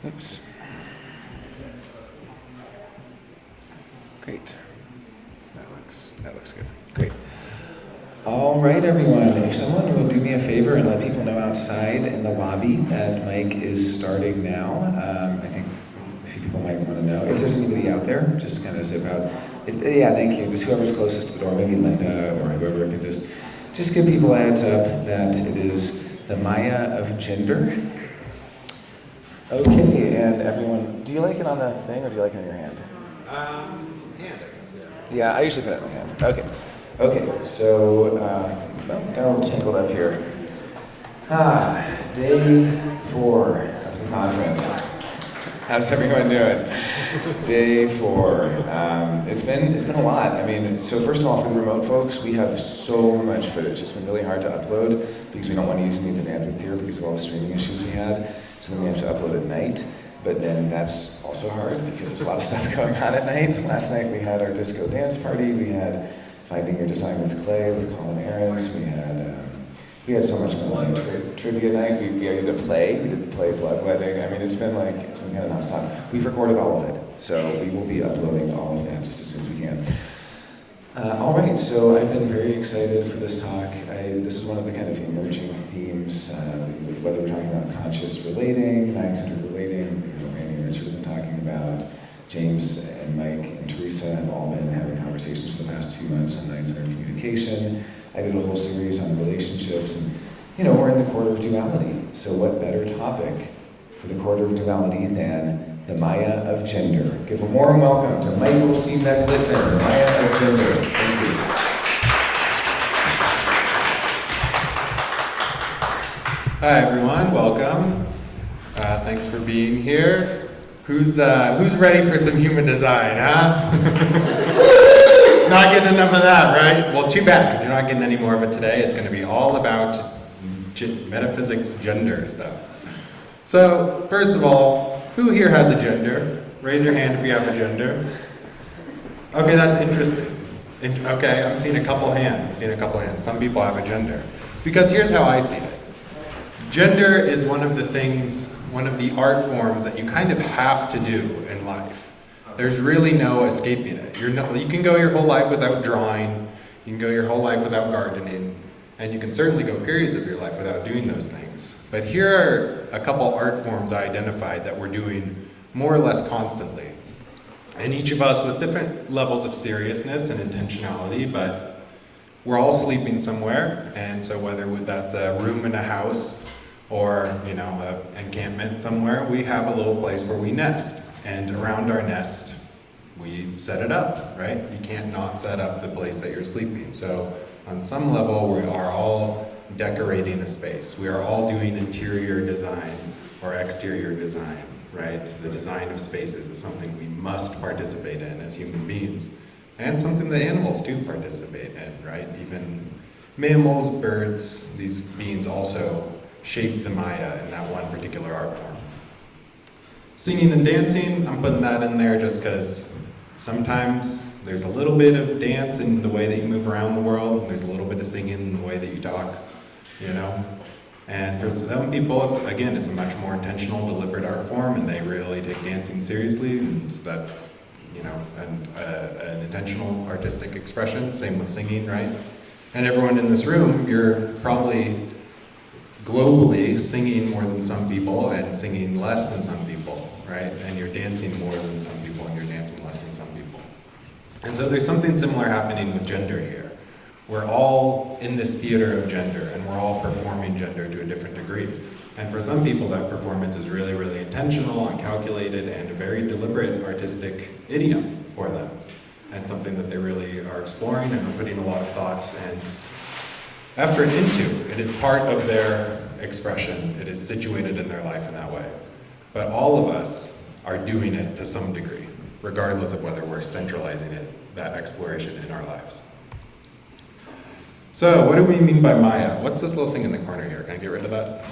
Oops. Great. That looks good. Great. All right, everyone. If someone will do me a favor and let people know outside in the lobby that Mike is starting now, I think a few people might want to know. If there's anybody out there, just kind of zip out. Yeah, thank you. Just whoever's closest to the door, maybe Linda or whoever can just give people a heads up that it is the Maia of gender. Okay, and everyone, do you like it on the thing or do you like it in your hand? Hand, I guess, yeah. Yeah, I usually put it in my hand. Okay, so, got a little tangled up here. Day 4 of the conference. How's everyone doing? Day 4. It's been a lot. I mean, so first of all, for the remote folks, we have so much footage. It's been really hard to upload because we don't want to use any of the bandwidth here because of all the streaming issues we had. So then we have to upload at night. But then that's also hard because there's a lot of stuff going on at night. Last night we had our disco dance party. We had Finding Your Design with Clay with Colin Ahrens. We had so much going on. Trivia night. We did the play. We did the play Bloodletting. I mean, it's been kind of nonstop. We've recorded all of it, so we will be uploading all of that just as soon as we can. All right, so I've been very excited for this talk. This is one of the kind of emerging themes, whether we're talking about conscious relating, mind-centered relating, Randy and Richard have been talking about, James and Mike and Teresa have all been having conversations for the past few months on mind-centered communication. I did a whole series on relationships, and we're in the quarter of duality. So what better topic for the quarter of duality than the Maia of gender? Give a warm welcome to Michael Stenbaek Litven, the Maia of gender. Thank you. Hi everyone, welcome. Thanks for being here. Who's ready for some human design, huh? Not getting enough of that, right? Well, too bad, because you're not getting any more of it today. It's going to be all about metaphysics, gender stuff. So, first of all, who here has a gender? Raise your hand if you have a gender. Okay, that's interesting. Okay, I'm seeing a couple hands. Some people have a gender. Because here's how I see it. Gender is one of the art forms that you kind of have to do in life. There's really no escaping it. You can go your whole life without drawing, you can go your whole life without gardening, and you can certainly go periods of your life without doing those things. But here are a couple art forms I identified that we're doing more or less constantly. And each of us with different levels of seriousness and intentionality, but we're all sleeping somewhere, and so whether that's a room in a house or an encampment somewhere, we have a little place where we nest. And around our nest, we set it up, right? You can't not set up the place that you're sleeping. So on some level, we are all decorating a space. We are all doing interior design or exterior design, right? The design of spaces is something we must participate in as human beings, and something that animals do participate in, right? Even mammals, birds, these beings also shape the Maia in that one particular art form. Singing and dancing, I'm putting that in there just because sometimes there's a little bit of dance in the way that you move around the world. There's a little bit of singing in the way that you talk, And for some people, it's a much more intentional, deliberate art form, and they really take dancing seriously, and that's, an intentional artistic expression. Same with singing, right? And everyone in this room, you're probably globally singing more than some people and singing less than some people, right? And you're dancing more than some people and you're dancing less than some people. And so there's something similar happening with gender here. We're all in this theater of gender, and we're all performing gender to a different degree. And for some people, that performance is really, really intentional and calculated and a very deliberate artistic idiom for them, and something that they really are exploring and are putting a lot of thought and effort into. It is part of their expression. It is situated in their life in that way. But all of us are doing it to some degree, regardless of whether we're centralizing that exploration in our lives. So, what do we mean by Maia? What's this little thing in the corner here? Can I get rid of that?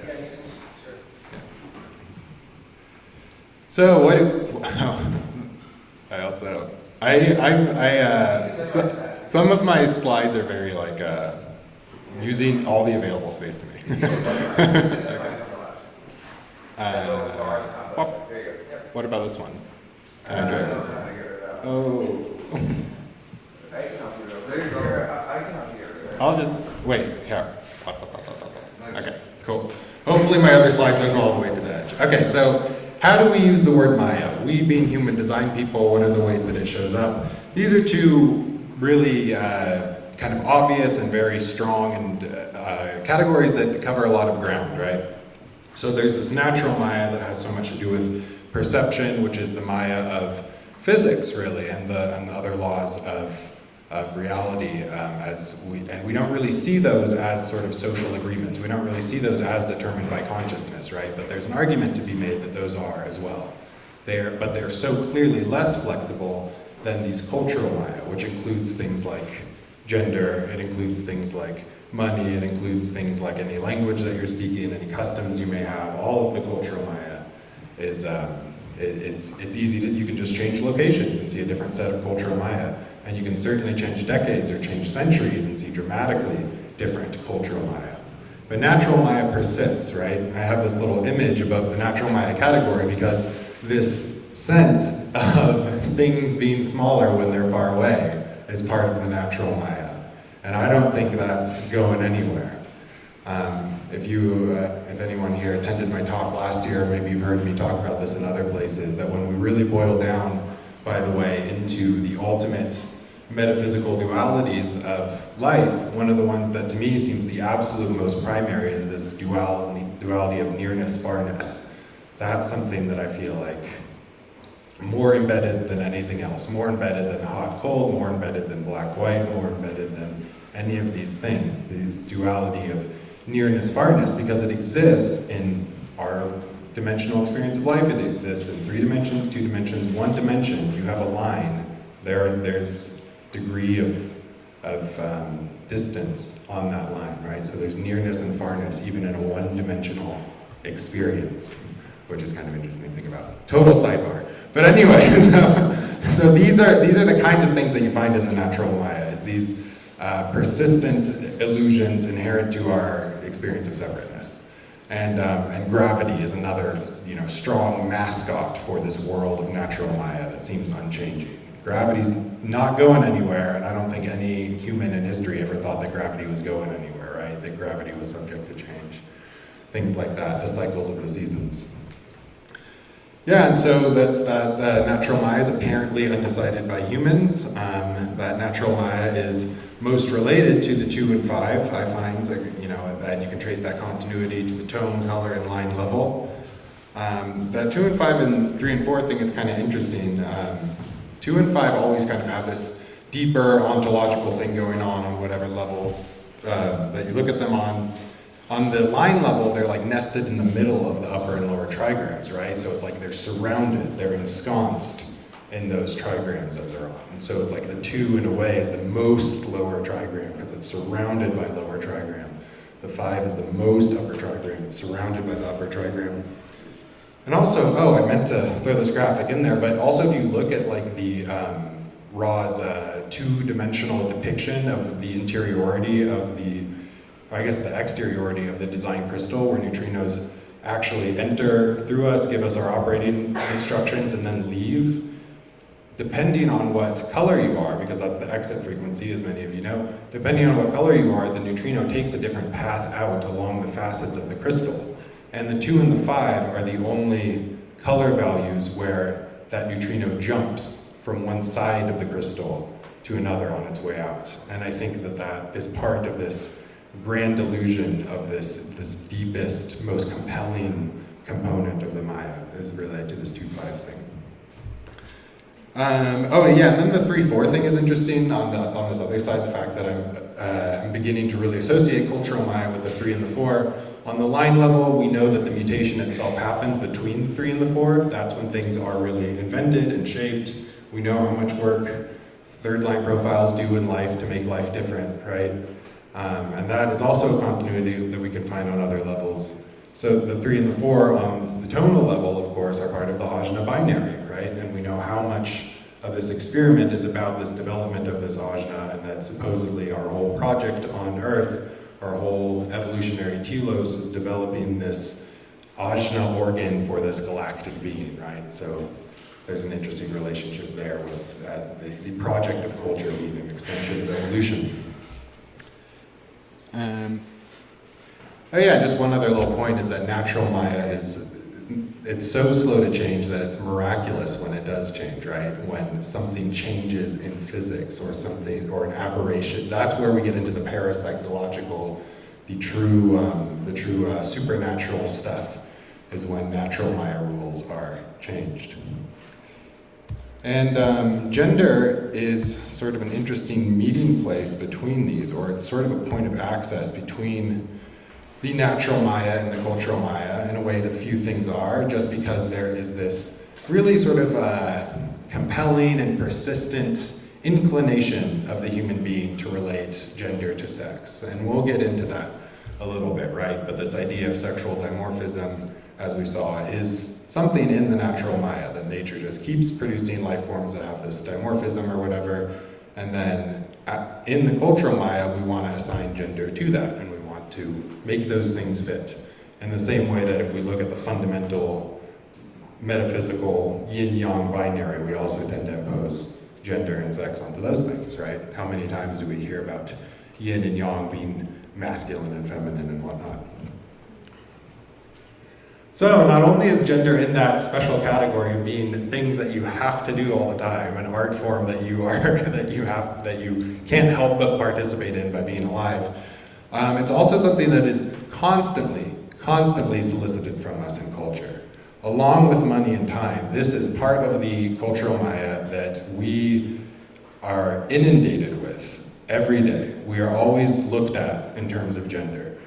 Yes, sure. Yeah. So, I also, some of my slides are very using all the available space to me. What about this one? Can I do this one? Oh. I can help you. There you go. I can help you. I'll just, wait, here. Okay, cool. Hopefully my other slides don't go all the way to the edge. Okay, so how do we use the word Maia? We being human design people, what are the ways that it shows up? These are two really kind of obvious and very strong and categories that cover a lot of ground, right? So there's this natural Maia that has so much to do with perception, which is the Maia of physics, really, and the other laws of reality, and we don't really see those as sort of social agreements. We don't really see those as determined by consciousness, right? But there's an argument to be made that those are as well. But they're so clearly less flexible than these cultural Maia, which includes things like gender, it includes things like money, it includes things like any language that you're speaking, any customs you may have. All of the cultural Maia is it's easy that you can just change locations and see a different set of cultural Maia. And you can certainly change decades or change centuries and see dramatically different cultural Maia. But natural Maia persists, right? I have this little image above the natural Maia category because this sense of things being smaller when they're far away is part of the natural Maia. And I don't think that's going anywhere. If anyone here attended my talk last year, maybe you've heard me talk about this in other places, that when we really boil down, by the way, into the ultimate metaphysical dualities of life, one of the ones that to me seems the absolute most primary is this duality of nearness, farness. That's something that I feel like more embedded than anything else, more embedded than hot, cold, more embedded than black, white, more embedded than any of these things, this duality of nearness, farness, because it exists in our dimensional experience of life. It exists in 3 dimensions, 2 dimensions, 1 dimension. You have a line. There's degree of distance on that line, right? So there's nearness and farness even in a 1-dimensional experience, which is kind of interesting to think about. Total sidebar. But anyway, so these are the kinds of things that you find in the natural Maia, is these persistent illusions inherent to our experience of separateness. And gravity is another, strong mascot for this world of natural Maia that seems unchanging. Gravity's not going anywhere, and I don't think any human in history ever thought that gravity was going anywhere, right? That gravity was subject to change. Things like that, the cycles of the seasons. Yeah, and so that's that natural Maia is apparently undecided by humans. That natural Maia is most related to the 2 and 5, I find, that you can trace that continuity to the tone, color, and line level. That 2 and 5 and 3 and 4 thing is kind of interesting. 2 and 5 always kind of have this deeper ontological thing going on whatever levels that you look at them on. On the line level, they're like nested in the middle of the upper and lower trigrams, right? So it's like they're surrounded, they're ensconced in those trigrams that they're on. And so it's like the 2 in a way is the most lower trigram because it's surrounded by lower trigram. The 5 is the most upper trigram, it's surrounded by the upper trigram. And also, I meant to throw this graphic in there, but also if you look at like the Ra's 2-dimensional depiction of the interiority of the exteriority of the design crystal, where neutrinos actually enter through us, give us our operating instructions, and then leave. Depending on what color you are, because that's the exit frequency, as many of you know, depending on what color you are, the neutrino takes a different path out along the facets of the crystal. And the 2 and the 5 are the only color values where that neutrino jumps from one side of the crystal to another on its way out. And I think that is part of this grand illusion of this deepest, most compelling component of the Maia, is related to this 2-5 thing. And then the 3-4 thing is interesting on this other side, the fact that I'm beginning to really associate cultural Maia with the 3 and the 4. On the line level, we know that the mutation itself happens between the 3 and the 4. That's when things are really invented and shaped. We know how much work third-line profiles do in life to make life different, right? And that is also a continuity that we can find on other levels. So the 3 and the 4 on the tonal level, of course, are part of the ajna binary, right? And we know how much of this experiment is about this development of this ajna, and that supposedly our whole project on Earth, our whole evolutionary telos, is developing this ajna organ for this galactic being, right? So there's an interesting relationship there with the project of culture being an extension of evolution. Oh yeah, just one other little point is that natural Maia it's so slow to change that it's miraculous when it does change, right? When something changes in physics or something, or an aberration, that's where we get into the parapsychological, the true supernatural stuff, is when natural Maia rules are changed. And gender is sort of an interesting meeting place between these, or it's sort of a point of access between the natural Maia and the cultural Maia in a way that few things are, just because there is this really sort of compelling and persistent inclination of the human being to relate gender to sex. And we'll get into that a little bit, right? But this idea of sexual dimorphism, as we saw, is something in the natural Maia, that nature just keeps producing life forms that have this dimorphism or whatever, and then in the cultural Maia, we want to assign gender to that, and we want to make those things fit. In the same way that if we look at the fundamental metaphysical yin-yang binary, we also tend to impose gender and sex onto those things, right? How many times do we hear about yin and yang being masculine and feminine and whatnot? So not only is gender in that special category of being things that you have to do all the time, an art form that you can't help but participate in by being alive, it's also something that is constantly solicited from us in culture. Along with money and time, this is part of the cultural Maia that we are inundated with every day. We are always looked at in terms of gender.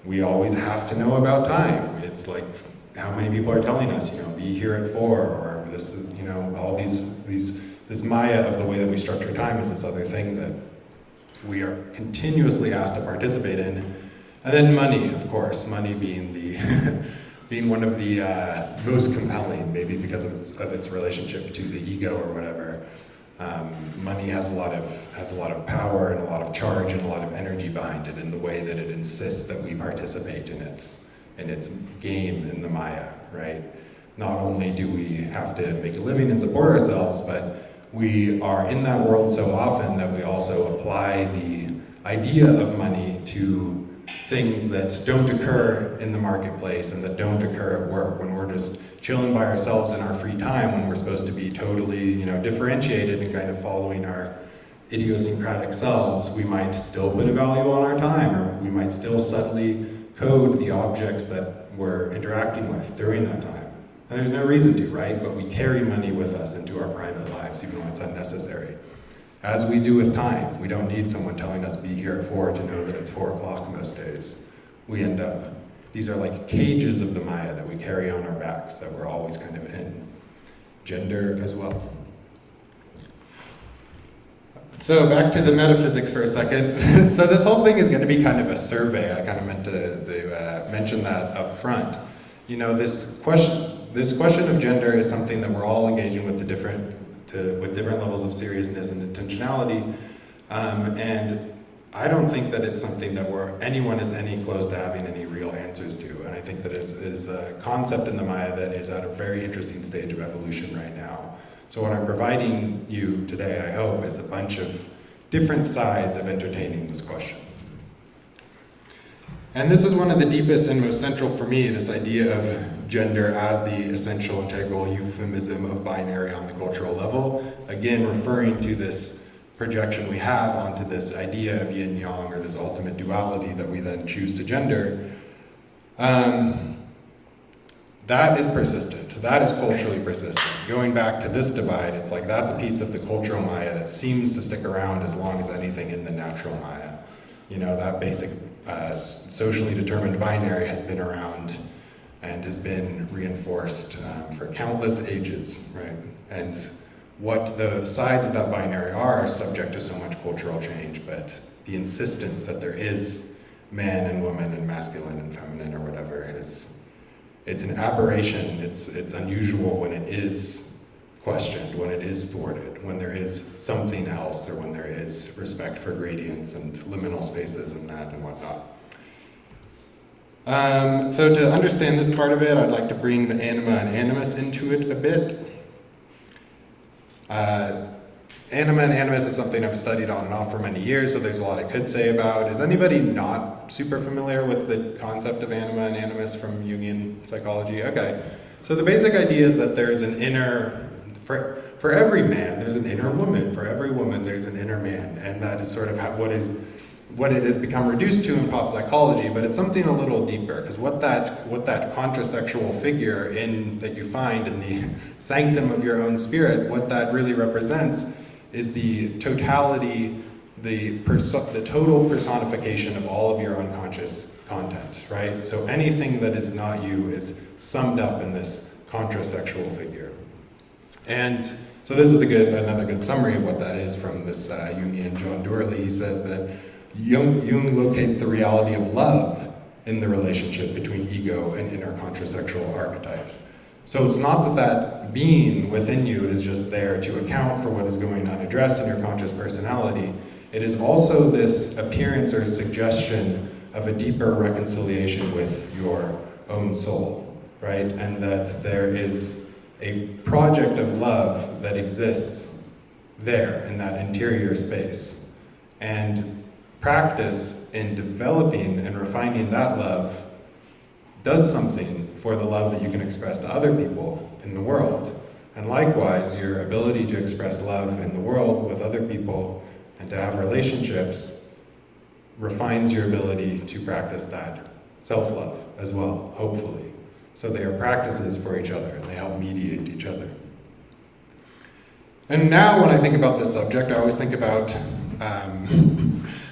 We always have to know about time. It's like, how many people are telling us, be here at 4, or this is, all this Maia of the way that we structure time is this other thing that we are continuously asked to participate in. And then money, of course, money being being one of the most compelling, maybe because of its relationship to the ego or whatever. Money has a lot of power and a lot of charge and a lot of energy behind it in the way that it insists that we participate in its game in the Maia, right? Not only do we have to make a living and support ourselves, but we are in that world so often that we also apply the idea of money to things that don't occur in the marketplace and that don't occur at work, when we're just chilling by ourselves in our free time, when we're supposed to be totally, differentiated and kind of following our idiosyncratic selves. We might still put a value on our time, or we might still subtly code the objects that we're interacting with during that time. And there's no reason to, right? But we carry money with us into our private lives, even when it's unnecessary. As we do with time, we don't need someone telling us be here at 4 to know that it's 4 o'clock most days. We end up, these are like cages of the Maia that we carry on our backs that we're always kind of in. Gender as well. So back to the metaphysics for a second. So this whole thing is going to be kind of a survey. I kind of meant to mention that up front. This question of gender is something that we're all engaging with with different levels of seriousness and intentionality. And I don't think that it's something that anyone is any close to having any real answers to. And I think that is a concept in the Maia that is at a very interesting stage of evolution right now. So what I'm providing you today, I hope, is a bunch of different sides of entertaining this question. And this is one of the deepest and most central for me, this idea of gender as the essential integral euphemism of binary on the cultural level. Again, referring to this projection we have onto this idea of yin-yang, or this ultimate duality that we then choose to gender. That is persistent. That is culturally persistent. Going back to this divide, it's like that's a piece of the cultural Maia that seems to stick around as long as anything in the natural Maia. That basic socially determined binary has been around and has been reinforced for countless ages, right? And what the sides of that binary are subject to so much cultural change, but the insistence that there is man and woman and masculine and feminine or whatever it's an aberration. It's unusual when it is questioned, when it is thwarted, when there is something else, or when there is respect for gradients and liminal spaces and that and whatnot. So to understand this part of it, I'd like to bring the anima and animus into it a bit. Anima and animus is something I've studied on and off for many years, so there's a lot I could say about. Is anybody not super familiar with the concept of anima and animus from Jungian psychology? Okay. So the basic idea is that there's an inner, for every man, there's an inner woman. For every woman, there's an inner man. And that is sort of what it has become reduced to in pop psychology, but it's something a little deeper, because what that contrasexual figure that you find in the sanctum of your own spirit, what that really represents is the totality, the total personification of all of your unconscious content, right? So anything that is not you is summed up in this contrasexual figure. And so this is another good summary of what that is from this Jungian John Doorley. He says that Jung locates the reality of love in the relationship between ego and inner contrasexual archetype. So it's not that being within you is just there to account for what is going unaddressed in your conscious personality. It is also this appearance or suggestion of a deeper reconciliation with your own soul, right? And that there is a project of love that exists there in that interior space. And practice in developing and refining that love does something for the love that you can express to other people in the world. And likewise, your ability to express love in the world with other people and to have relationships refines your ability to practice that self-love as well, hopefully. So they are practices for each other and they help mediate each other. And now when I think about this subject, I always think about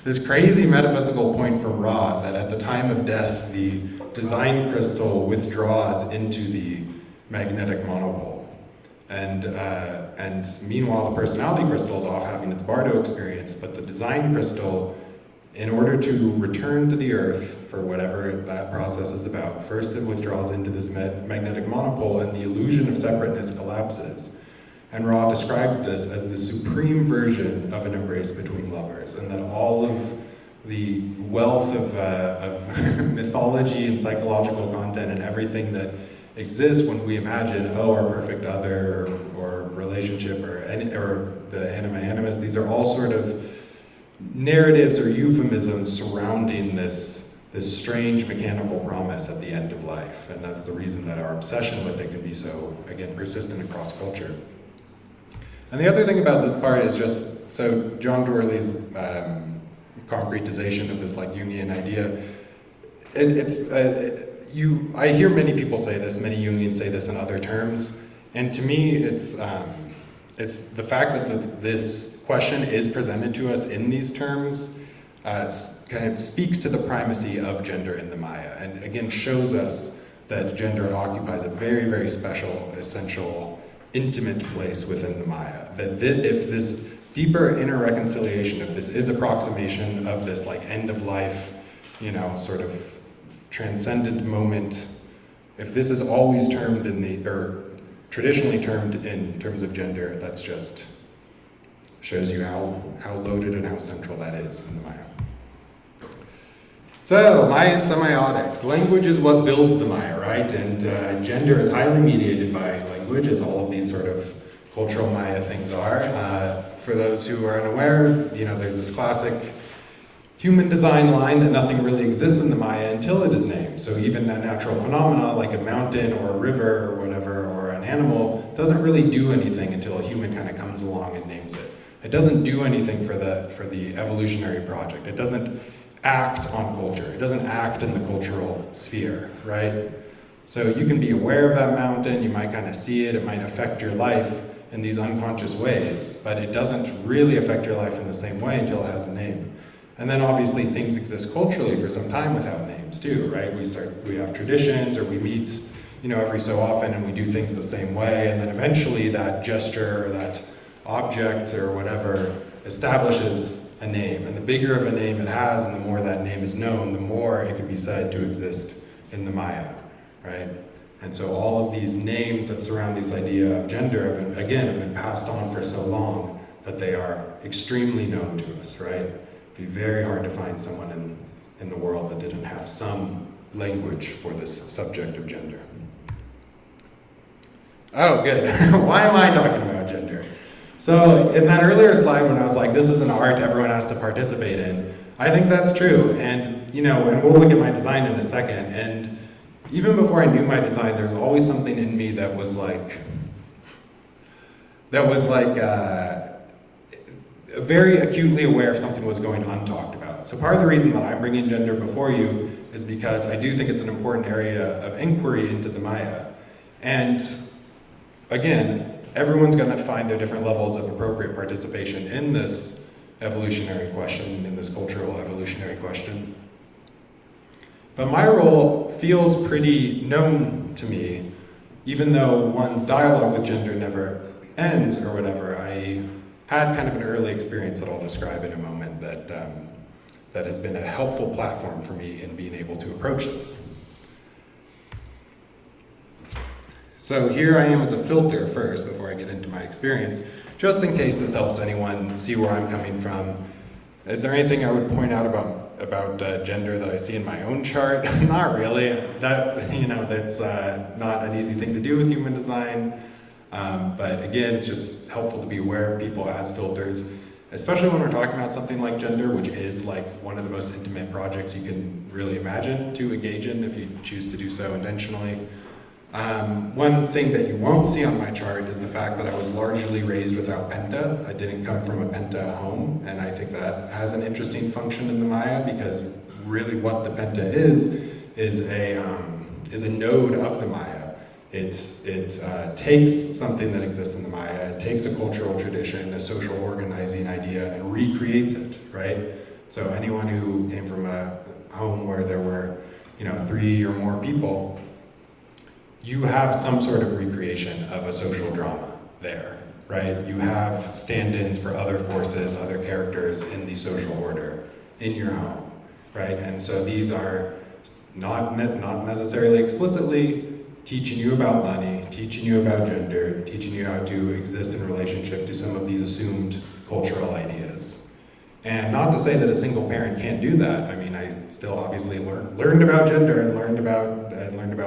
this crazy metaphysical point from Ra that at the time of death, the design crystal withdraws into the magnetic monopole. And meanwhile, the personality crystal is off having its Bardo experience, but the design crystal, in order to return to the earth for whatever that process is about, first it withdraws into this magnetic monopole and the illusion of separateness collapses. And Ra describes this as the supreme version of an embrace between lovers, and that all of the wealth of mythology and psychological content and everything that exists when we imagine, our perfect other or relationship or the anima animus, these are all sort of narratives or euphemisms surrounding this strange mechanical promise at the end of life. And that's the reason that our obsession with it can be so, again, persistent across culture. And the other thing about this part is just, so John Doorley's concretization of this like Jungian idea, I hear many people say this, many Jungians say this in other terms, and to me it's the fact that this question is presented to us in these terms kind of speaks to the primacy of gender in the Maia, and again shows us that gender occupies a very, very special, essential, intimate place within the Maia. That if this deeper inner reconciliation, if this is approximation of this like end of life, sort of transcendent moment, if this is always termed or traditionally termed in terms of gender, that's just shows you how loaded and how central that is in the Maia. So, Mayan semiotics. Language is what builds the Maia, right? And gender is highly mediated by language, as all of these sort of cultural Maia things are. For those who are unaware, there's this classic human design line that nothing really exists in the Maia until it is named. So even that natural phenomena like a mountain or a river or whatever, or an animal, doesn't really do anything until a human kind of comes along and names it. It doesn't do anything for the evolutionary project. It doesn't act on culture. It doesn't act in the cultural sphere, right? So you can be aware of that mountain, you might kind of see it, it might affect your life in these unconscious ways, but it doesn't really affect your life in the same way until it has a name. And then obviously things exist culturally for some time without names too, right? We have traditions, or we meet, every so often and we do things the same way, and then eventually that gesture or that object or whatever establishes a name. And the bigger of a name it has and the more that name is known, the more it can be said to exist in the Maia, right? And so all of these names that surround this idea of gender have been passed on for so long that they are extremely known to us, right? It'd be very hard to find someone in the world that didn't have some language for this subject of gender. Oh, good. Why am I talking about gender? So in that earlier slide when I was like, this is an art everyone has to participate in, I think that's true. And, and we'll look at my design in a second. And even before I knew my design, there was always something in me that was very acutely aware if something was going untalked about. So part of the reason that I'm bringing gender before you is because I do think it's an important area of inquiry into the Maia. And again, everyone's going to find their different levels of appropriate participation in this evolutionary question, in this cultural evolutionary question. But my role feels pretty known to me, even though one's dialogue with gender never ends or whatever. I had kind of an early experience that I'll describe in a moment that has been a helpful platform for me in being able to approach this. So here I am as a filter first before I get into my experience, just in case this helps anyone see where I'm coming from. Is there anything I would point out about gender that I see in my own chart? Not really. That's not an easy thing to do with human design. But again, it's just helpful to be aware of people as filters, especially when we're talking about something like gender, which is like one of the most intimate projects you can really imagine to engage in if you choose to do so intentionally. One thing that you won't see on my chart is the fact that I was largely raised without penta. I didn't come from a penta home, and I think that has an interesting function in the Maia, because really what the penta is a node of the Maia. It takes something that exists in the Maia, it takes a cultural tradition, a social organizing idea, and recreates it, right? So anyone who came from a home where there were, 3 or more people, you have some sort of recreation of a social drama there, right? You have stand-ins for other forces, other characters in the social order in your home, right? And so these are not necessarily explicitly teaching you about money, teaching you about gender, teaching you how to exist in relationship to some of these assumed cultural ideas. And not to say that a single parent can't do that. I mean, I still obviously learned about gender and learned about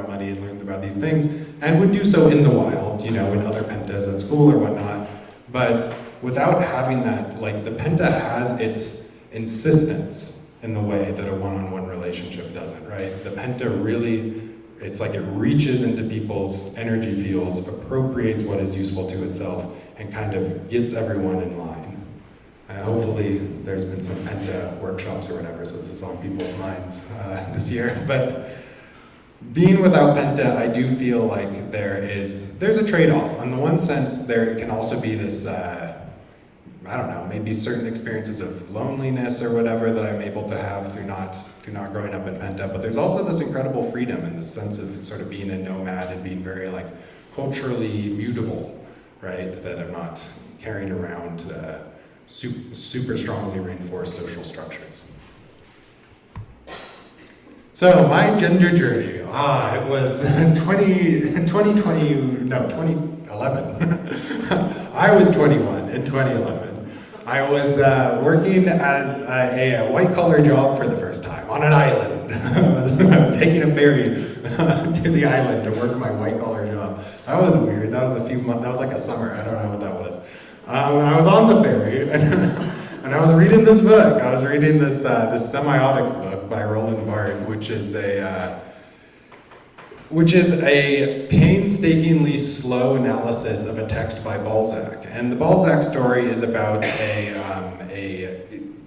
money and learned about these things, and would do so in the wild, in other pentas at school or whatnot. But without having that, the penta has its insistence in the way that a one-on-one relationship doesn't, right? The penta really, it's like it reaches into people's energy fields, appropriates what is useful to itself, and kind of gets everyone in line. Hopefully there's been some penta workshops or whatever, so this is on people's minds this year. But being without penta, I do feel like there's a trade-off. On the one sense, there can also be this, maybe certain experiences of loneliness or whatever that I'm able to have through not growing up in penta. But there's also this incredible freedom in the sense of sort of being a nomad and being very culturally mutable, right? That I'm not carrying around super strongly reinforced social structures. So my gender journey, it was 2011. I was 21 in 2011. I was working as a white-collar job for the first time on an island. I was taking a ferry to the island to work my white-collar job. That was weird. That was that was like a summer. I don't know what that was. And I was on the ferry, and I was reading this book. I was reading this semiotics book by Roland Barthes, which is a painstakingly slow analysis of a text by Balzac. And the Balzac story is about a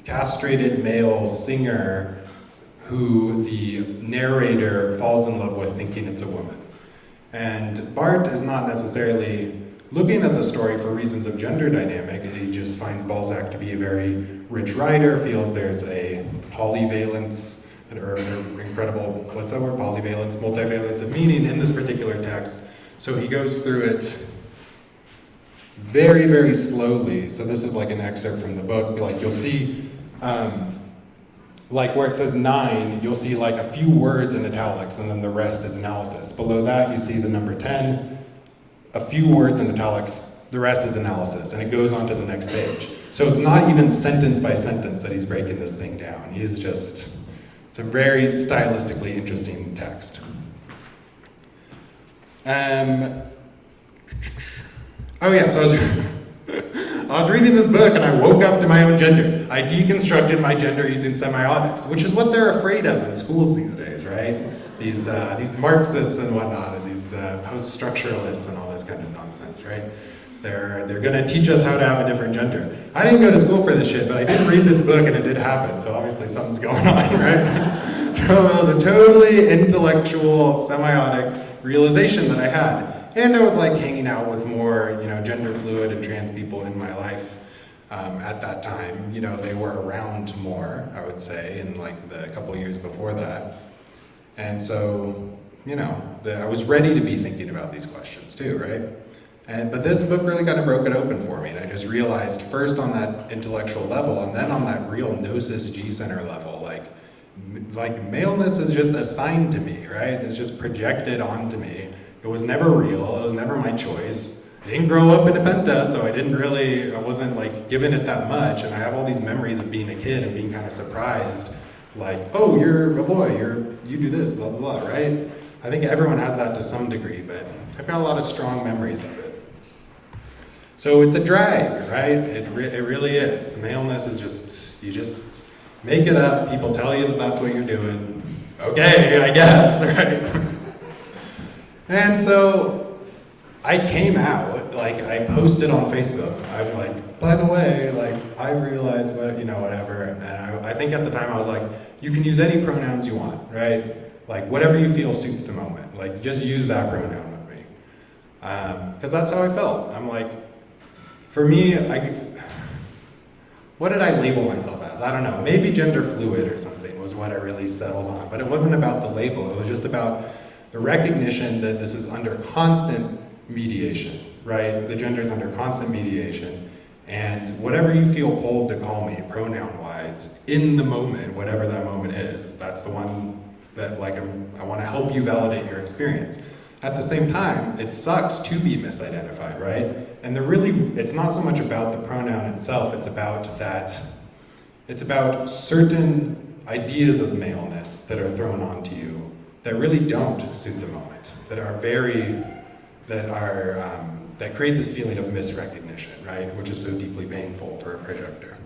castrated male singer who the narrator falls in love with, thinking it's a woman. And Barthes is not necessarily looking at the story for reasons of gender dynamic. He just finds Balzac to be a very rich writer, feels there's a polyvalence, or incredible, what's that word, polyvalence, multivalence of meaning in this particular text. So he goes through it very, very slowly. So this is like an excerpt from the book. You'll see, where it says 9, you'll see a few words in italics, and then the rest is analysis. Below that, you see the number 10, a few words in italics, the rest is analysis, and it goes on to the next page. So it's not even sentence by sentence that he's breaking this thing down. It's It's a very stylistically interesting text. Oh yeah, so I was reading this book and I woke up to my own gender. I deconstructed my gender using semiotics, which is what they're afraid of in schools these days, right? These Marxists and whatnot, and these post-structuralists and all this kind of nonsense, right? They're gonna teach us how to have a different gender. I didn't go to school for this shit, but I did read this book and it did happen, so obviously something's going on, right? So it was a totally intellectual, semiotic realization that I had. And I was like hanging out with more, gender fluid and trans people in my life at that time. They were around more, I would say, in like the couple years before that. And so, I was ready to be thinking about these questions too, right? But this book really kind of broke it open for me. And I just realized first on that intellectual level and then on that real gnosis G-center level, like maleness is just assigned to me, right? It's just projected onto me. It was never real, it was never my choice. I didn't grow up in a penta, so I wasn't like given it that much, and I have all these memories of being a kid and being kind of surprised, like, oh, you're a boy, you do this, blah, blah, blah, right? I think everyone has that to some degree, but I've got a lot of strong memories of it. So it's a drag, right? It really is. Maleness is you just make it up, people tell you that that's what you're doing. Okay, I guess, right? And so I came out, I posted on Facebook. I'm like, by the way, I realized whatever. And I think at the time I was like, you can use any pronouns you want, right? Whatever you feel suits the moment. Just use that pronoun with me. Because that's how I felt. I'm like, for me, what did I label myself as? I don't know, maybe gender fluid or something was what I really settled on. But it wasn't about the label, it was just about the recognition that this is under constant mediation, right? The gender is under constant mediation, and whatever you feel pulled to call me, pronoun-wise, in the moment, whatever that moment is, that's the one that I want to help you validate your experience. At the same time, it sucks to be misidentified, right? And it's not so much about the pronoun itself, it's about certain ideas of maleness that are thrown onto you that really don't suit the moment, that create this feeling of misrecognition, right? Which is so deeply painful for a projector.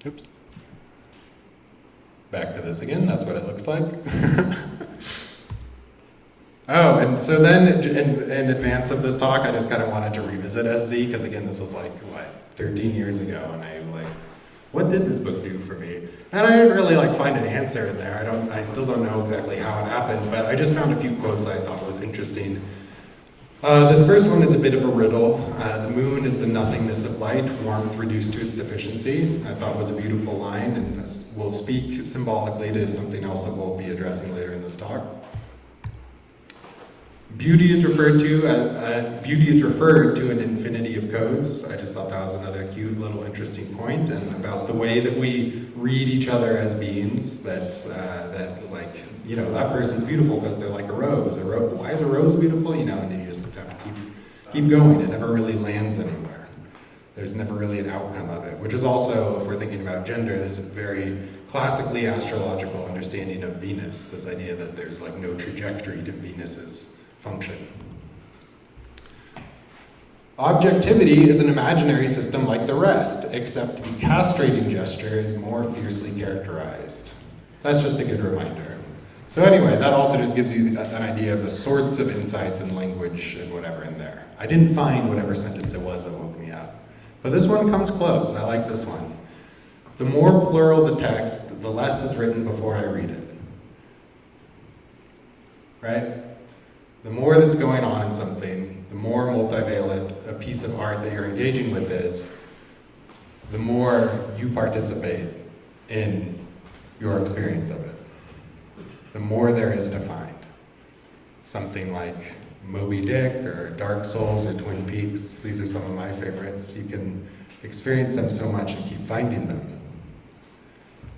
Oops. Back to this again, that's what it looks like. Oh, and so then in advance of this talk, I just kind of wanted to revisit SZ, because again, this was 13 years ago, and what did this book do for me? And I didn't really find an answer in there. I still don't know exactly how it happened, but I just found a few quotes that I thought was interesting. This first one is a bit of a riddle. The moon is the nothingness of light, warmth reduced to its deficiency. I thought was a beautiful line, and this will speak symbolically to something else that we'll be addressing later in this talk. Beauty is referred to an infinity of codes. I just thought that was another cute little interesting point, and about the way that we read each other as beings. That person's beautiful because they're like a rose. Why is a rose beautiful? And you just have to keep going. It never really lands anywhere. There's never really an outcome of it, which is also, if we're thinking about gender, this very classically astrological understanding of Venus. This idea that there's no trajectory to Venus's function. Objectivity is an imaginary system like the rest, except the castrating gesture is more fiercely characterized. That's just a good reminder. So anyway, that also just gives you an idea of the sorts of insights in language and whatever in there. I didn't find whatever sentence it was that woke me up. But this one comes close. I like this one. The more plural the text, the less is written before I read it. Right? The more that's going on in something, the more multivalent a piece of art that you're engaging with is, the more you participate in your experience of it. The more there is to find. Something like Moby Dick or Dark Souls or Twin Peaks, these are some of my favorites. You can experience them so much and keep finding them.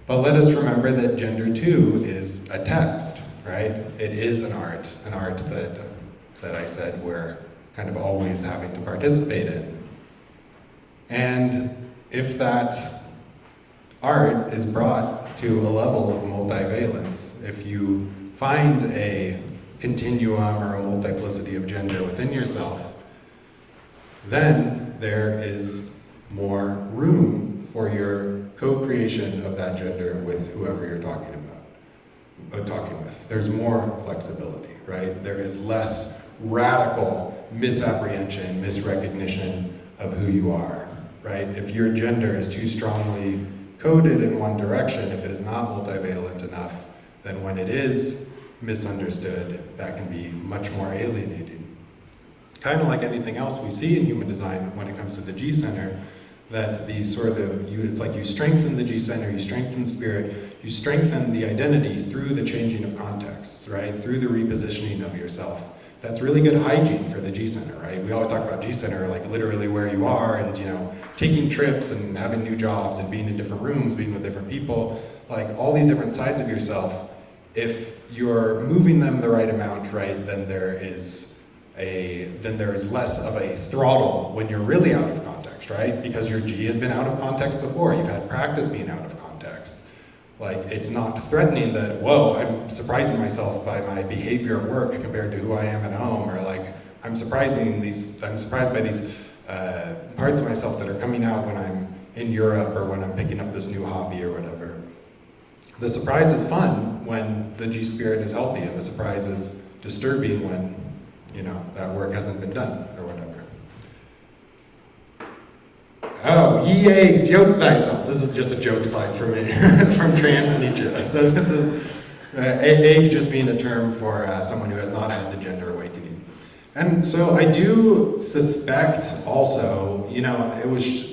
But let us remember that gender too is a text, right? It is an art that I said we're kind of always having to participate in. And if that art is brought to a level of multivalence. If you find a continuum or a multiplicity of gender within yourself, then there is more room for your co-creation of that gender with whoever you're talking with. There's more flexibility, right? There is less radical misapprehension, misrecognition of who you are, right? If your gender is too strongly coded in one direction, if it is not multivalent enough, then when it is misunderstood, that can be much more alienating. Kind of like anything else we see in human design when it comes to the G-center, that the sort of, it's like you strengthen the G-center, you strengthen spirit, you strengthen the identity through the changing of contexts, right? Through the repositioning of yourself. That's really good hygiene for the G-center, right? We always talk about G-center, like literally where you are and, taking trips and having new jobs and being in different rooms, being with different people, like all these different sides of yourself. If you're moving them the right amount, right, then there is less of a throttle when you're really out of context, right? Because your G has been out of context before. You've had practice being out of context. Like, it's not threatening that, whoa, I'm surprising myself by my behavior at work compared to who I am at home, or like, I'm surprised by these parts of myself that are coming out when I'm in Europe or when I'm picking up this new hobby or whatever. The surprise is fun when the G spirit is healthy, and the surprise is disturbing when, that work hasn't been done or whatever. Oh, ye eggs, yoke thyself. This is just a joke slide for me from trans Nietzsche. So this is egg just being a term for someone who has not had the gender awakening. And so I do suspect also, it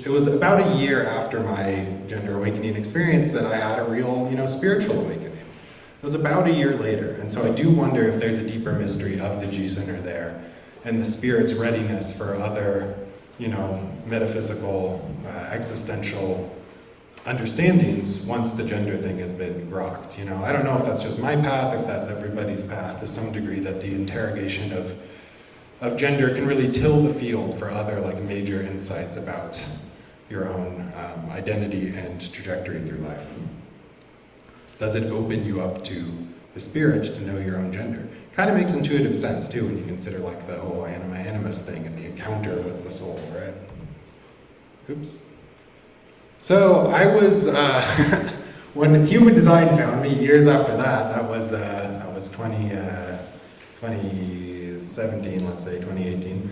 was about a year after my gender awakening experience that I had a real, spiritual awakening. It was about a year later, and so I do wonder if there's a deeper mystery of the G-center there, and the spirit's readiness for other, metaphysical, existential understandings once the gender thing has been grokked. I don't know if that's just my path, if that's everybody's path, to some degree, that the interrogation of gender can really till the field for other major insights about your own identity and trajectory through life. Does it open you up to the spirit to know your own gender? Kind of makes intuitive sense too when you consider the whole anima animus thing and the encounter with the soul, right? Oops. So I was, when human design found me years after that was 2017, let's say 2018.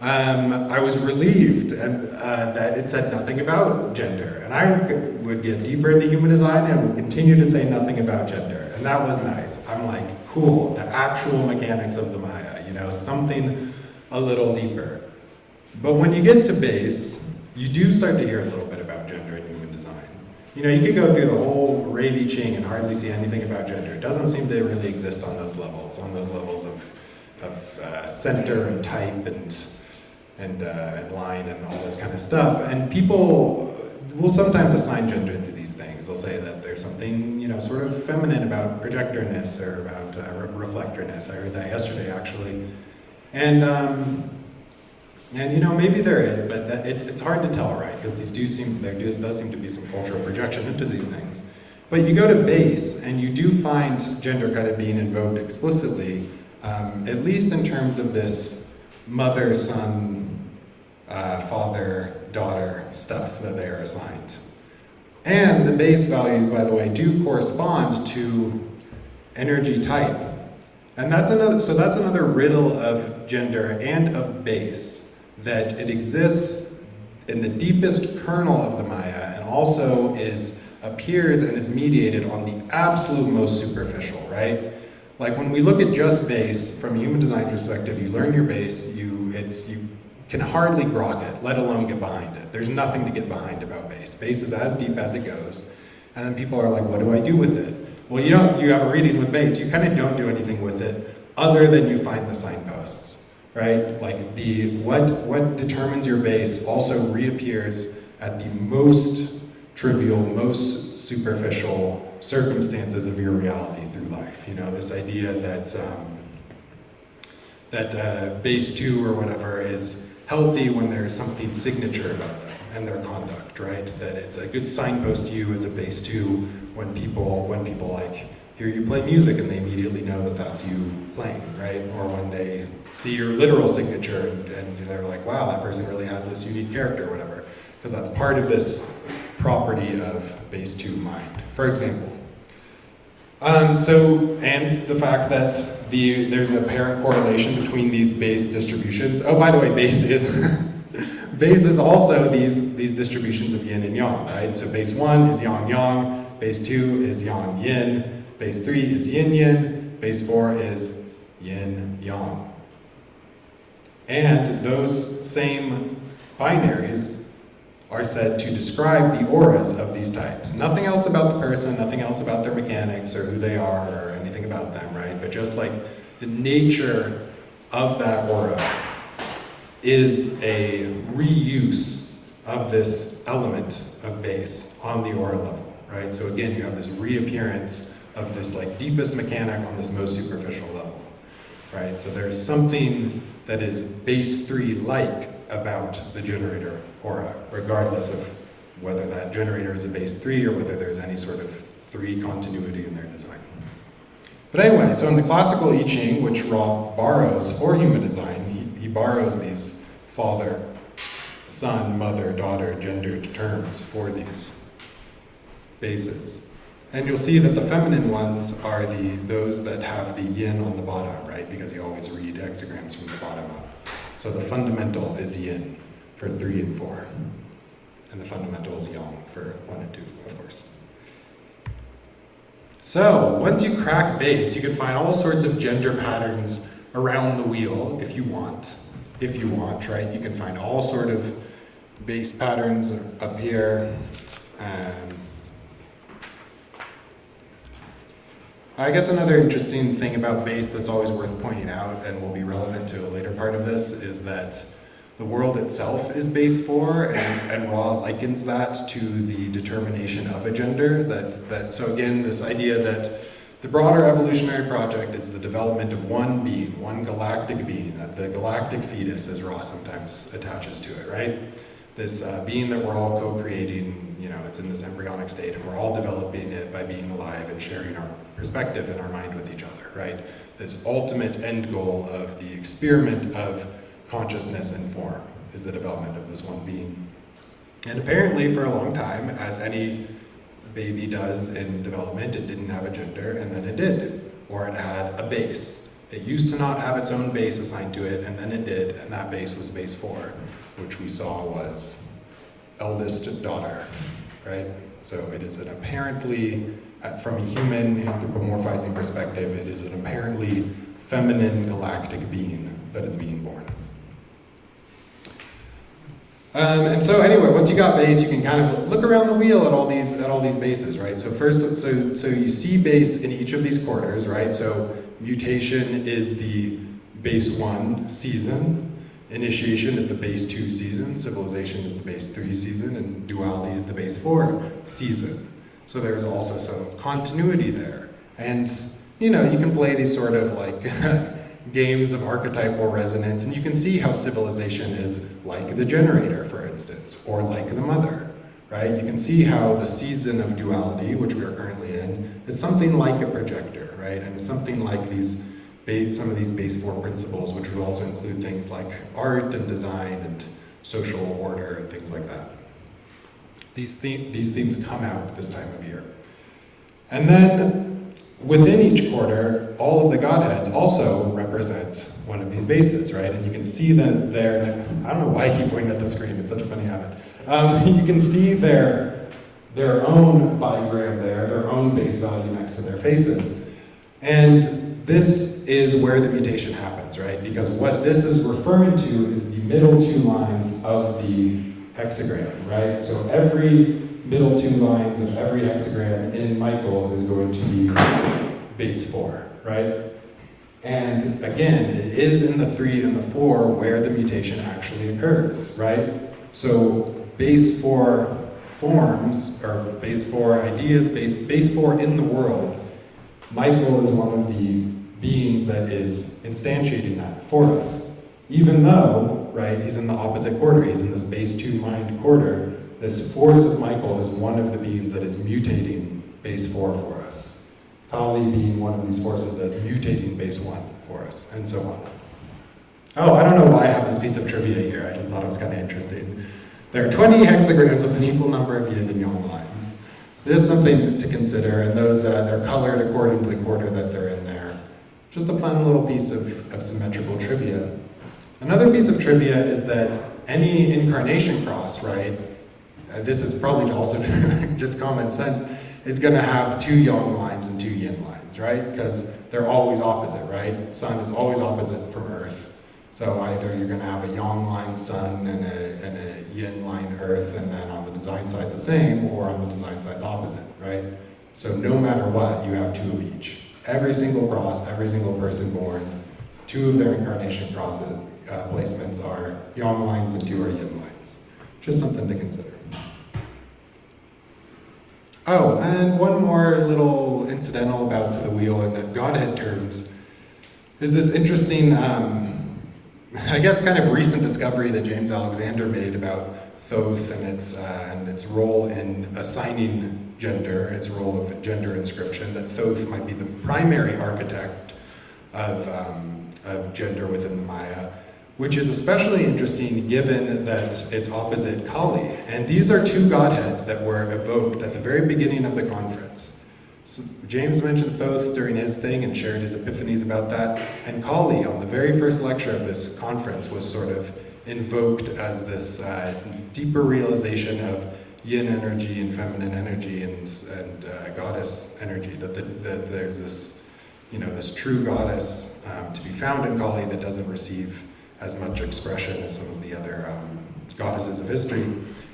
I was relieved and that it said nothing about gender, and I would get deeper into human design and would continue to say nothing about gender, and that was nice. I'm like, cool, the actual mechanics of the Maia, something a little deeper. But when you get to base, you do start to hear a little bit about gender in human design. You could go through the whole Ravy Ching and hardly see anything about gender. It doesn't seem to really exist on those levels of center and type and line and all this kind of stuff. And people will sometimes assign gender to these things. They'll say that there's something, sort of feminine about projectorness or about reflectorness. I heard that yesterday, actually. And maybe there is, but it's hard to tell, right? Because there does seem to be some cultural projection into these things. But you go to base, and you do find gender kind of being invoked explicitly, at least in terms of this mother, son, father, daughter stuff that they are assigned. And the base values, by the way, do correspond to energy type. And that's another riddle of gender and of base, that it exists in the deepest kernel of the Maia and also appears and is mediated on the absolute most superficial, right? Like when we look at just base from a human design perspective, you learn your base, you can hardly grok it, let alone get behind it. There's nothing to get behind about base. Base is as deep as it goes. And then people are like, what do I do with it? Well, you have a reading with base. You kind of don't do anything with it other than you find the signposts, right? Like what determines your base also reappears at the most trivial, most superficial circumstances of your reality through life. This idea that base 2 or whatever is healthy when there's something signature about them. and their conduct, right? That it's a good signpost to you as a base 2 when people like hear you play music and they immediately know that that's you playing, right? Or when they see your literal signature and they're like, wow, that person really has this unique character or whatever, because that's part of this property of base 2 mind, for example. And the fact that there's an apparent correlation between these base distributions. Oh, by the way, base is base is also these distributions of yin and yang, right? So base 1 is yang yang, base 2 is yang yin, base 3 is yin yin, base 4 is yin yang. And those same binaries are said to describe the auras of these types. Nothing else about the person, nothing else about their mechanics or who they are or anything about them, right? But just like the nature of that aura is a reuse of this element of base on the aura level, right? So again, you have this reappearance of this like deepest mechanic on this most superficial level, right? So there's something that is base 3-like about the generator aura, regardless of whether that generator is a base 3 or whether there's any sort of 3 continuity in their design. But anyway, so in the classical I Ching, which Ra borrows for human design, he borrows these father, son, mother, daughter, gendered terms for these bases. And you'll see that the feminine ones are those that have the yin on the bottom, right? Because you always read hexagrams from the bottom up. So the fundamental is yin for 3 and 4. And the fundamental is yang for 1 and 2, of course. So once you crack base, you can find all sorts of gender patterns around the wheel if you want. If you want, right? You can find all sort of base patterns up here. I guess another interesting thing about base that's always worth pointing out and will be relevant to a later part of this is that the world itself is base 4, and Ra likens that to the determination of a gender. So again, this idea that the broader evolutionary project is the development of one being, one galactic being, the galactic fetus, as Ra sometimes attaches to it, right? This being that we're all co-creating, it's in this embryonic state, and we're all developing it by being alive and sharing our perspective and our mind with each other, right? This ultimate end goal of the experiment of consciousness and form is the development of this one being. And apparently for a long time, as any baby does in development, it didn't have a gender, and then it did, or it had a base. It used to not have its own base assigned to it, and then it did, and that base was base 4, which we saw was eldest daughter, right? So it is an apparently, from a human anthropomorphizing perspective, it is an apparently feminine galactic being that is being born. And so anyway, once you got base, you can kind of look around the wheel at all these bases, right? So first, so you see base in each of these quarters, right? So mutation is the base 1 season, initiation is the base 2 season, civilization is the base 3 season, and duality is the base 4 season. So there's also some continuity there. And you can play these sort of like games of archetypal resonance, and you can see how civilization is like the generator, for instance, or like the mother, right? You can see how the season of duality, which we are currently in, is something like a projector, right? And it's something like some of these base 4 principles, which would also include things like art and design and social order and things like that. These themes come out this time of year. And then within each quarter, all of the godheads also represent one of these bases, right? And you can see that I don't know why I keep pointing at the screen, it's such a funny habit. You can see their own bigram there, their own base value next to their faces. And this is where the mutation happens, right? Because what this is referring to is the middle 2 lines of the hexagram, right? So every middle 2 lines of every hexagram in Michael is going to be base 4, right? And again, it is in the 3 and the 4 where the mutation actually occurs, right? So base 4 forms, or base 4 ideas, base 4 in the world, Michael is one of the beings that is instantiating that for us, even though right? He's in the opposite quarter. He's in this base 2 mind quarter. This force of Michael is one of the beings that is mutating base 4 for us. Kali being one of these forces that's mutating base 1 for us, and so on. Oh, I don't know why I have this piece of trivia here. I just thought it was kind of interesting. There are 20 hexagrams with an equal number of yin and yang lines. There's something to consider, and those they're colored according to the quarter that they're in there. Just a fun little piece of symmetrical trivia. Another piece of trivia is that any incarnation cross, right, this is probably also just common sense, is going to have 2 yang lines and 2 yin lines, right? Because they're always opposite, right? Sun is always opposite from Earth. So either you're going to have a yang line Sun and a yin line Earth, and then on the design side the same, or on the design side the opposite, right? So no matter what, you have 2 of each. Every single cross, every single person born, 2 of their incarnation crosses placements are yang lines and 2 are yin lines. Just something to consider. Oh, and one more little incidental about the wheel in the Godhead terms is this interesting, I guess, kind of recent discovery that James Alexander made about Thoth and its role in assigning gender, its role of gender inscription, that Thoth might be the primary architect of gender within the Maia, which is especially interesting given that it's opposite Kali. And these are 2 godheads that were evoked at the very beginning of the conference. So James mentioned Thoth during his thing and shared his epiphanies about that. And Kali, on the very first lecture of this conference, was sort of invoked as this deeper realization of yin energy and feminine energy and goddess energy, that there's this, this true goddess to be found in Kali that doesn't receive as much expression as some of the other goddesses of history.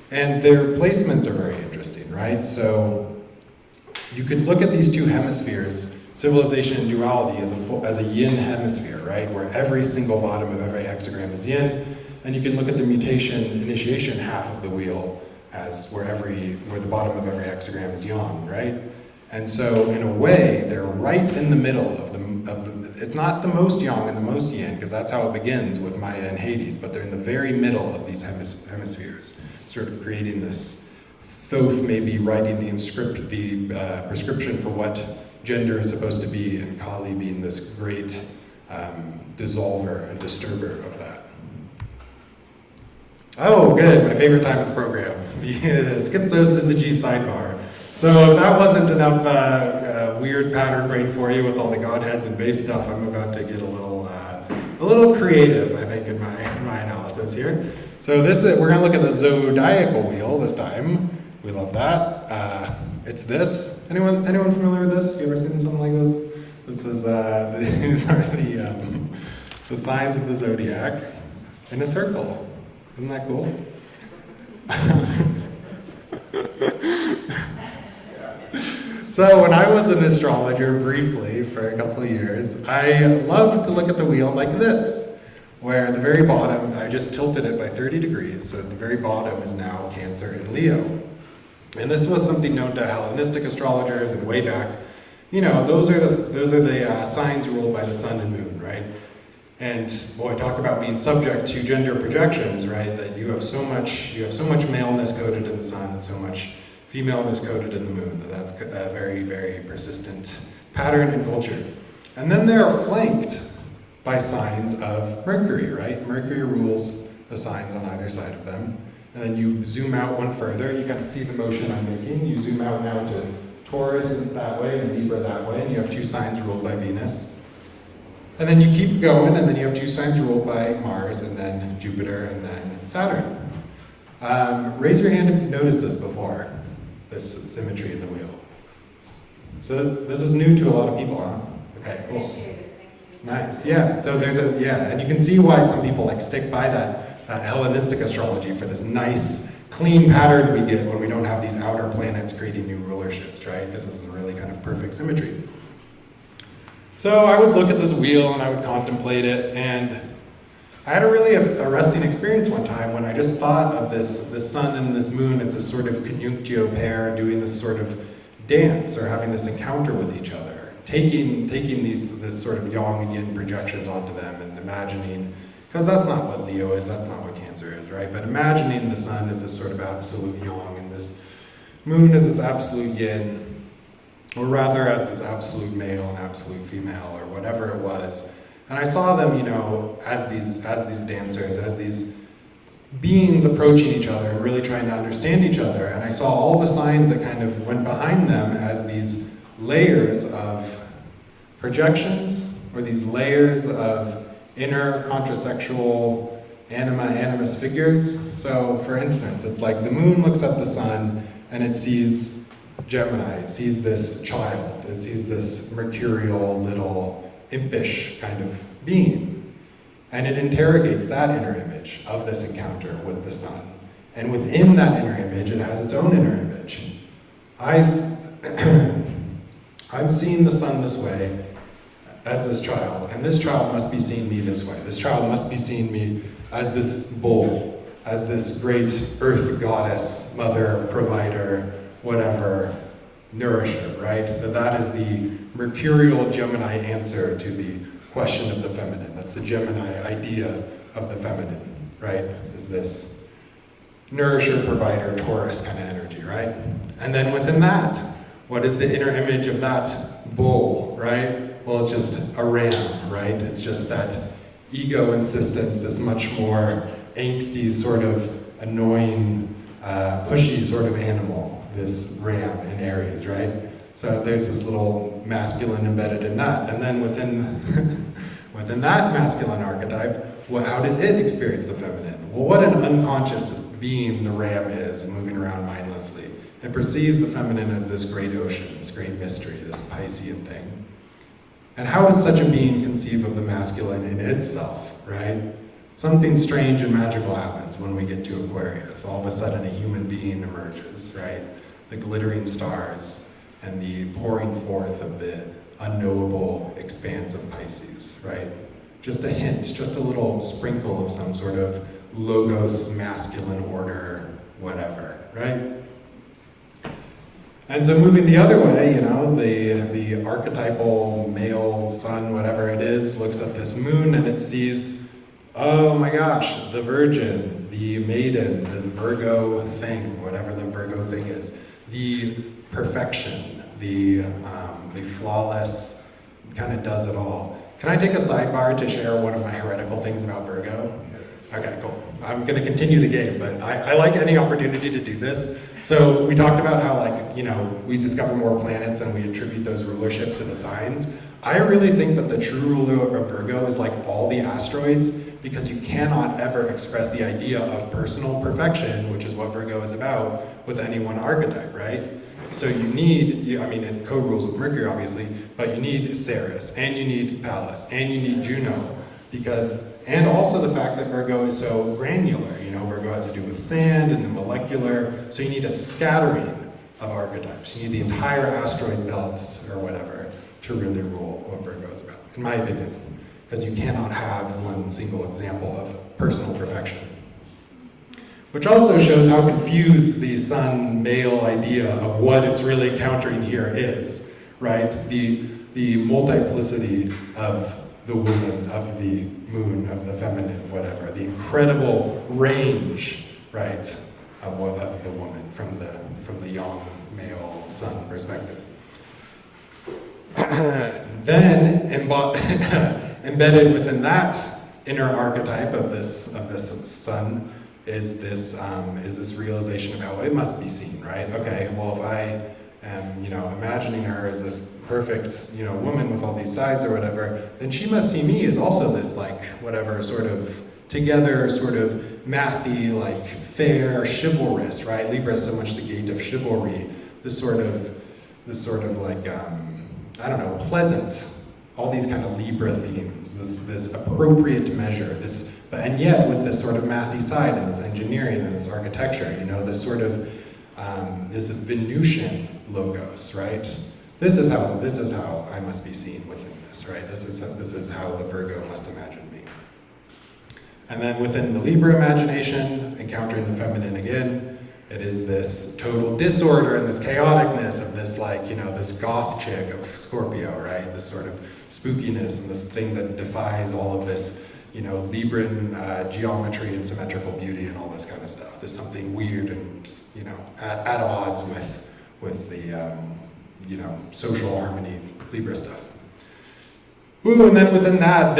And their placements are very interesting, right? So you could look at these 2 hemispheres, civilization and duality, as a yin hemisphere, right? Where every single bottom of every hexagram is yin. And you can look at the mutation initiation half of the wheel as where the bottom of every hexagram is yang, right? And so in a way, they're right in the middle of it's not the most yang and the most yin, because that's how it begins with Maia and Hades, but they're in the very middle of these hemispheres, sort of creating this. Thoth may be writing the prescription for what gender is supposed to be, and Kali being this great dissolver and disturber of that. Oh, good, my favorite time of the program, the schizosyzygy sidebar. So if that wasn't enough weird pattern brain for you with all the godheads and base stuff, I'm about to get a little creative, I think, in my analysis here. So we're going to look at the zodiacal wheel this time. We love that. It's this. Anyone familiar with this? You ever seen something like this? This is these are the signs of the zodiac in a circle. Isn't that cool? So when I was an astrologer briefly for a couple of years, I loved to look at the wheel like this, where at the very bottom, I just tilted it by 30 degrees, so the very bottom is now Cancer and Leo. And this was something known to Hellenistic astrologers and way back. Those are the signs ruled by the sun and moon, right? And boy, talk about being subject to gender projections, right? That you have so much maleness coded in the sun and so much femaleness coded in the moon. That's a very, very persistent pattern in culture. And then they're flanked by signs of Mercury, right? Mercury rules the signs on either side of them. And then you zoom out one further, you kind of see the motion I'm making. You zoom out now to Taurus that way and Libra that way, and you have 2 signs ruled by Venus. And then you keep going, and then you have 2 signs ruled by Mars, and then Jupiter, and then Saturn. Raise your hand if you've noticed this before, this symmetry in the wheel. So this is new to a lot of people, huh? Okay, cool. Nice, yeah. So and you can see why some people stick by that Hellenistic astrology for this nice, clean pattern we get when we don't have these outer planets creating new rulerships, right? Because this is a really kind of perfect symmetry. So I would look at this wheel and I would contemplate it, and I had a really arresting experience one time when I just thought of this sun and this moon as this sort of conjunctio pair doing this sort of dance or having this encounter with each other, taking this sort of yang and yin projections onto them and imagining Because that's not what Leo is, that's not what Cancer is, right? But imagining the sun as this sort of absolute yang and this moon as this absolute yin, or rather as this absolute male and absolute female, or whatever it was. And I saw them, you know, as these dancers, as these beings approaching each other and really trying to understand each other. And I saw all the signs that kind of went behind them as these layers of projections, or these layers of inner contrasexual animus figures. So for instance, it's like the moon looks at the sun and it sees Gemini, it sees this child, it sees this mercurial little impish kind of being. And it interrogates that inner image of this encounter with the sun. And within that inner image, it has its own inner image. I'm seeing the sun this way as this child, and this child must be seeing me this way. This child must be seeing me as this bull, as this great earth goddess, mother, provider, whatever, nourisher, right? That is the mercurial Gemini answer to the question of the feminine. That's the Gemini idea of the feminine, right? Is this nourisher, provider, Taurus kind of energy, right? And then within that, what is the inner image of that bull, right? Well, it's just a ram, right? It's just that ego insistence, this much more angsty, sort of annoying, pushy sort of animal, this ram in Aries, right? So there's this little masculine embedded in that. And then within that masculine archetype, well, how does it experience the feminine? Well, what an unconscious being the ram is, moving around mindlessly. It perceives the feminine as this great ocean, this great mystery, this Piscean thing. And how does such a being conceive of the masculine in itself, right? Something strange and magical happens when we get to Aquarius. All of a sudden a human being emerges, right? The glittering stars and the pouring forth of the unknowable expanse of Pisces, right? Just a hint, just a little sprinkle of some sort of logos, masculine order, whatever, right? And so moving the other way, you know, the archetypal male sun, whatever it is, looks at this moon and it sees, oh my gosh, the virgin, the maiden, the Virgo thing, whatever the Virgo thing is, the perfection, the flawless, kind of does it all. Can I take a sidebar to share one of my heretical things about Virgo? Yes. Okay, cool. I'm going to continue the game, but I like any opportunity to do this. So we talked about how, like, you know, we discover more planets and we attribute those rulerships to the signs. I really think that the true ruler of Virgo is like all the asteroids, because you cannot ever express the idea of personal perfection, which is what Virgo is about, with any one archetype, right? So you need, I mean, it co-rules with Mercury, obviously, but you need Ceres, and you need Pallas, and you need Juno, and also the fact that Virgo is so granular. You know, Virgo has to do with sand and the molecular, so you need a scattering of archetypes. You need the entire asteroid belt, or whatever, to really rule what Virgo is about, in my opinion, because you cannot have one single example of personal perfection. Which also shows how confused the sun male idea of what it's really encountering here is, right? The multiplicity of the woman, of the moon, of the feminine, whatever, the incredible range, right, of the woman from the young male sun perspective. Then embedded within that inner archetype of this sun is this realization of how it must be seen, right? Okay, well, if I am, you know, imagining her as this perfect, you know, woman with all these sides or whatever, then she must see me as also this, like, whatever, sort of together, sort of mathy, like, fair, chivalrous, right? Libra is so much the gate of chivalry, this sort of like, I don't know, pleasant, all these kind of Libra themes, this appropriate measure, and yet with this sort of mathy side and this engineering and this architecture, you know, this sort of, this Venusian logos, right? This is how I must be seen within this, right? This is how the Virgo must imagine me. And then within the Libra imagination, encountering the feminine again, it is this total disorder and this chaoticness of this, like, you know, this goth chick of Scorpio, right? This sort of spookiness and this thing that defies all of this Libran geometry and symmetrical beauty and all this kind of stuff. There's something weird and, at odds with the, social harmony Libra stuff. Ooh, and then within that,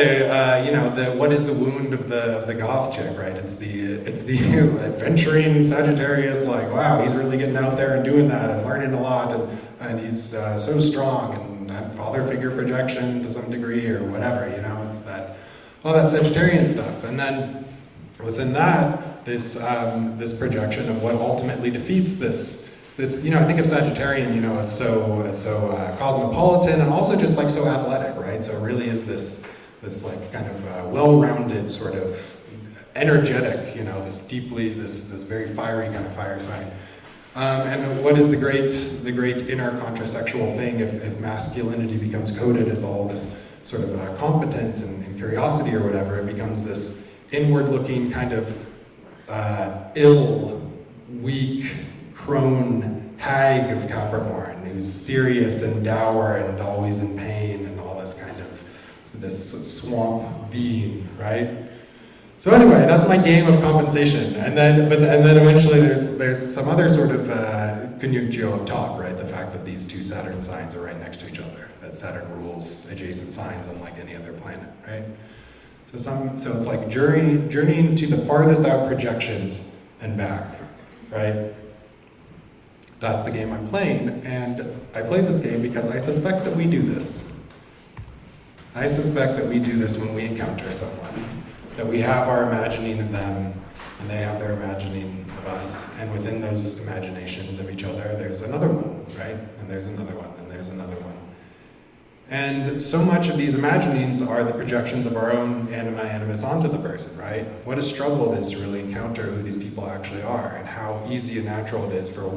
what is the wound of the goth chick, right? It's the adventuring Sagittarius, like, wow, he's really getting out there and doing that and learning a lot, and he's so strong, and that father figure projection to some degree or whatever, it's all that Sagittarian stuff. And then within that, this projection of what ultimately defeats this, I think of Sagittarian, as so cosmopolitan and also just like so athletic, right? So it really is this like kind of well-rounded sort of energetic, this very fiery kind of fire sign. And what is the great inner contrasexual thing if masculinity becomes coded as all this sort of competence and curiosity or whatever? It becomes this inward-looking kind of ill, weak, crone hag of Capricorn, who's serious and dour and always in pain and all this kind of this swamp being, right? So anyway, that's my game of compensation, and then eventually there's some other sort of conjunctio up top, right? The fact that these two Saturn signs are right next to each other, that Saturn rules adjacent signs unlike any other planet, right? So it's like journeying to the farthest out projections and back, right? That's the game I'm playing, and I play this game because I suspect that we do this. I suspect that we do this when we encounter someone, that we have our imagining of them, and they have their imagining of us, and within those imaginations of each other, there's another one, right? And there's another one, and there's another one. And so much of these imaginings are the projections of our own anima animus onto the person, right? What a struggle it is to really encounter who these people actually are, and how easy and natural it is for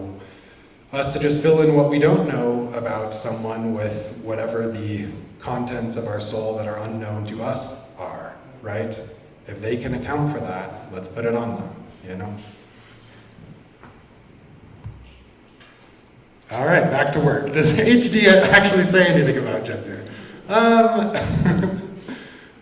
us to just fill in what we don't know about someone with whatever the contents of our soul that are unknown to us are, right? If they can account for that, let's put it on them, All right, back to work. Does HD actually say anything about gender?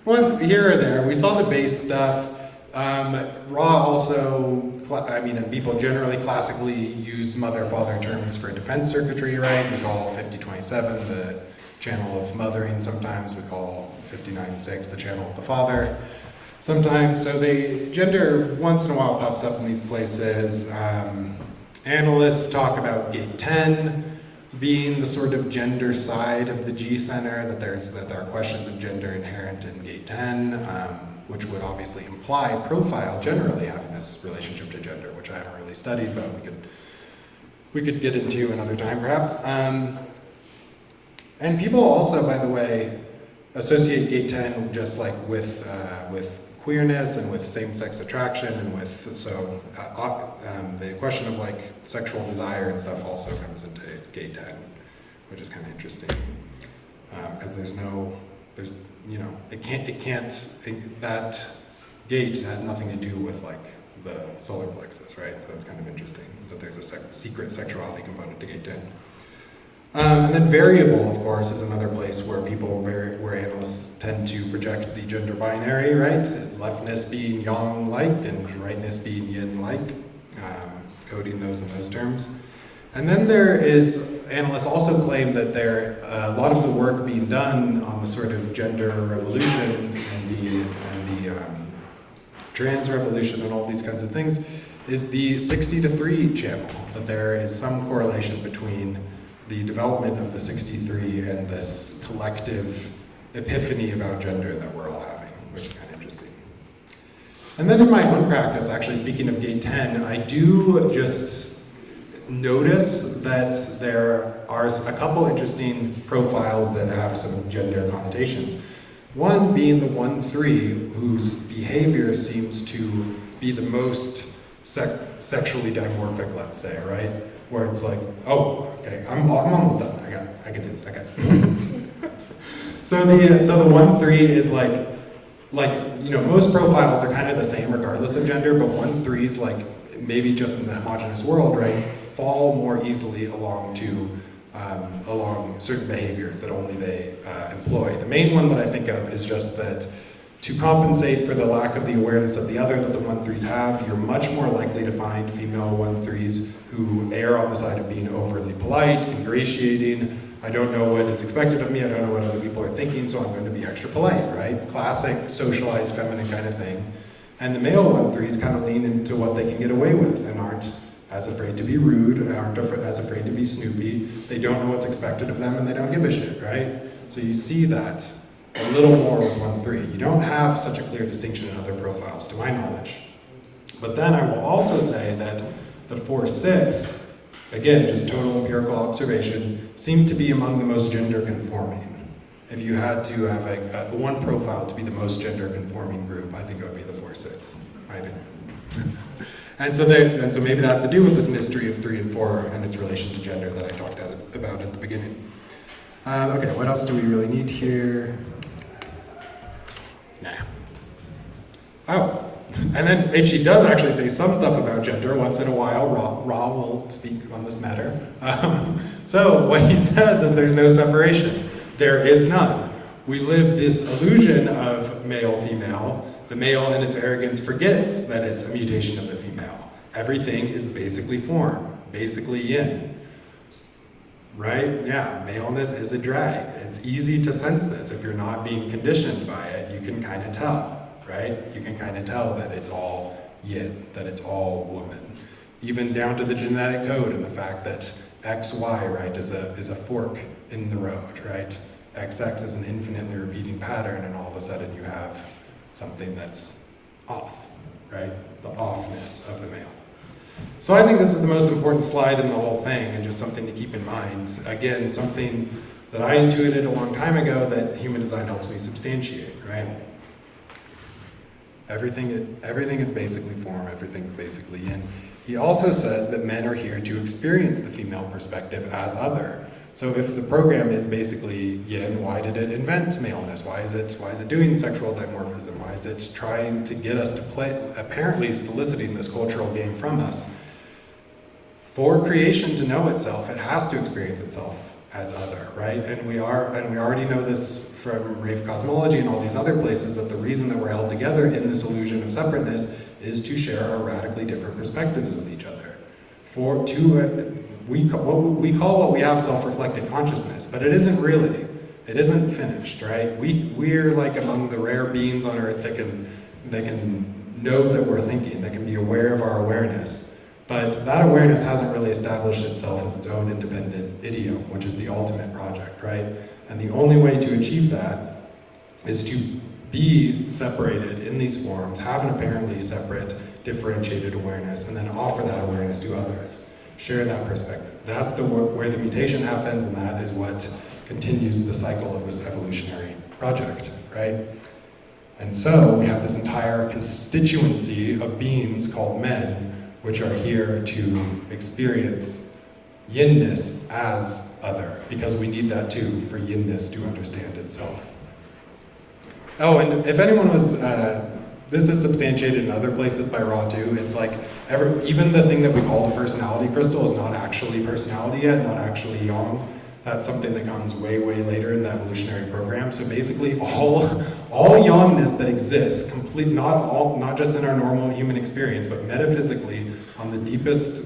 One here or there. We saw the base stuff. Raw also, and people generally classically use mother-father terms for defense circuitry, right? We call 5027 the channel of mothering sometimes. We call 59.6 the channel of the father sometimes. So gender once in a while pops up in these places. Analysts talk about gate 10 being the sort of gender side of the G center, that there are questions of gender inherent in gate 10, which would obviously imply profile generally having this relationship to gender, which I haven't really studied, but we could get into another time perhaps. And people also, by the way, associate gate 10 just like with queerness and with same-sex attraction and the question of like sexual desire and stuff also comes into gate 10, which is kind of interesting because that gate has nothing to do with like the solar plexus, right? So it's kind of interesting that there's a secret sexuality component to gate 10. And then variable, of course, is another place where where analysts tend to project the gender binary, right? Leftness being yang-like and rightness being yin-like, coding those in those terms. And then analysts also claim that a lot of the work being done on the sort of gender revolution and the trans revolution and all these kinds of things is the 60-3 channel, that there is some correlation between the development of the 63 and this collective epiphany about gender that we're all having, which is kind of interesting. And then in my own practice, actually speaking of gate 10, I do just notice that there are a couple interesting profiles that have some gender connotations. One being the 1-3, whose behavior seems to be the most sexually dimorphic, let's say, right? Where it's like, oh, okay, I'm almost done. I get this. Okay. So the 1-3 is like most profiles are kind of the same regardless of gender, but 1-3s like maybe just in the homogeneous world, right, fall more easily along certain behaviors that only they employ. The main one that I think of is just that To compensate for the lack of the awareness of the other that the 1-3s have, you're much more likely to find female 1-3s who err on the side of being overly polite, ingratiating. I don't know what is expected of me, I don't know what other people are thinking, so I'm going to be extra polite, right? Classic socialized feminine kind of thing. And the male 1-3s kind of lean into what they can get away with and aren't as afraid to be rude, aren't as afraid to be snoopy. They don't know what's expected of them and they don't give a shit, right? So you see that a little more with 1-3. You don't have such a clear distinction in other profiles, to my knowledge. But then I will also say that the 4-6, again, just total empirical observation, seem to be among the most gender conforming. If you had to have a one profile to be the most gender conforming group, I think it would be the 4-6, my opinion. And so maybe that's to do with this mystery of 3 and 4 and its relation to gender that I talked about at the beginning. Okay, what else do we really need here? Nah. Oh, and then HG does actually say some stuff about gender once in a while. Ra will speak on this matter. So what he says is there's no separation. There is none. We live this illusion of male-female. The male in its arrogance forgets that it's a mutation of the female. Everything is basically form, basically yin. Right? Yeah, maleness is a drag. It's easy to sense this. If you're not being conditioned by it, you can kind of tell, right? You can kind of tell that it's all yin, that it's all woman. Even down to the genetic code and the fact that XY, right, is a fork in the road, right? XX is an infinitely repeating pattern, and all of a sudden you have something that's off, right? The offness of the male. So I think this is the most important slide in the whole thing, and just something to keep in mind. Again, something that I intuited a long time ago that human design helps me substantiate, right? Everything is basically form, everything's basically yin. He also says that men are here to experience the female perspective as other. So if the program is basically yin, why did it invent maleness? Why is it doing sexual dimorphism? Why is it trying to get us to play, apparently soliciting this cultural game from us? For creation to know itself, it has to experience itself as other, right? And we already know this from rave cosmology and all these other places, that the reason that we're held together in this illusion of separateness is to share our radically different perspectives with each other. We call what we have self-reflected consciousness, but it isn't really. It isn't finished, right? We're like among the rare beings on Earth that can know that we're thinking, that can be aware of our awareness. But that awareness hasn't really established itself as its own independent idiom, which is the ultimate project, right? And the only way to achieve that is to be separated in these forms, have an apparently separate, differentiated awareness, and then offer that awareness to others. Share that perspective. That's where the mutation happens, and that is what continues the cycle of this evolutionary project, right? And so we have this entire constituency of beings called men, which are here to experience yinness as other, because we need that too for yinness to understand itself. Oh, and if anyone was, this is substantiated in other places by Ra too. It's like, even the thing that we call the personality crystal is not actually personality yet, not actually yang. That's something that comes way, way later in the evolutionary program. So basically all yangness that exists, not just in our normal human experience, but metaphysically on the deepest,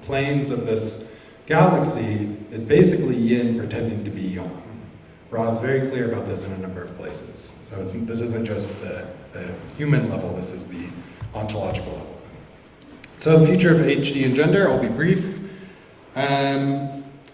planes of this galaxy, is basically yin pretending to be yang. Ra is very clear about this in a number of places. So this isn't just the human level, this is the ontological level. So the future of HD and gender, I'll be brief.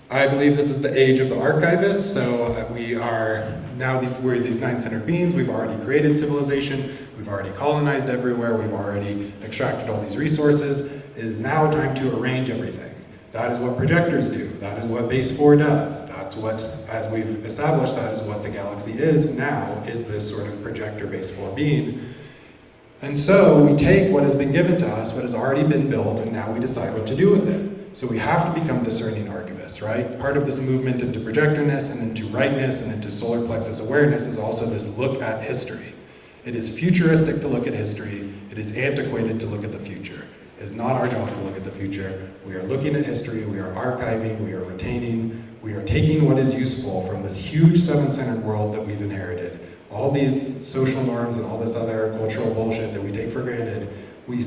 I believe this is the age of the archivist, so we're these nine-centered beings, we've already created civilization, we've already colonized everywhere, we've already extracted all these resources. It is now time to arrange everything. That is what projectors do, that is what base 4 does, that's what, as we've established, that is what the galaxy is now, is this sort of projector base 4 being. And so we take what has been given to us, what has already been built, and now we decide what to do with it. So we have to become discerning archivists, right? Part of this movement into projectorness and into rightness and into solar plexus awareness is also this look at history. It is futuristic to look at history. It is antiquated to look at the future. It is not our job to look at the future. We are looking at history, we are archiving, we are retaining, we are taking what is useful from this huge seven-centered world that we've inherited. all these social norms and all this other cultural bullshit that we take for granted, we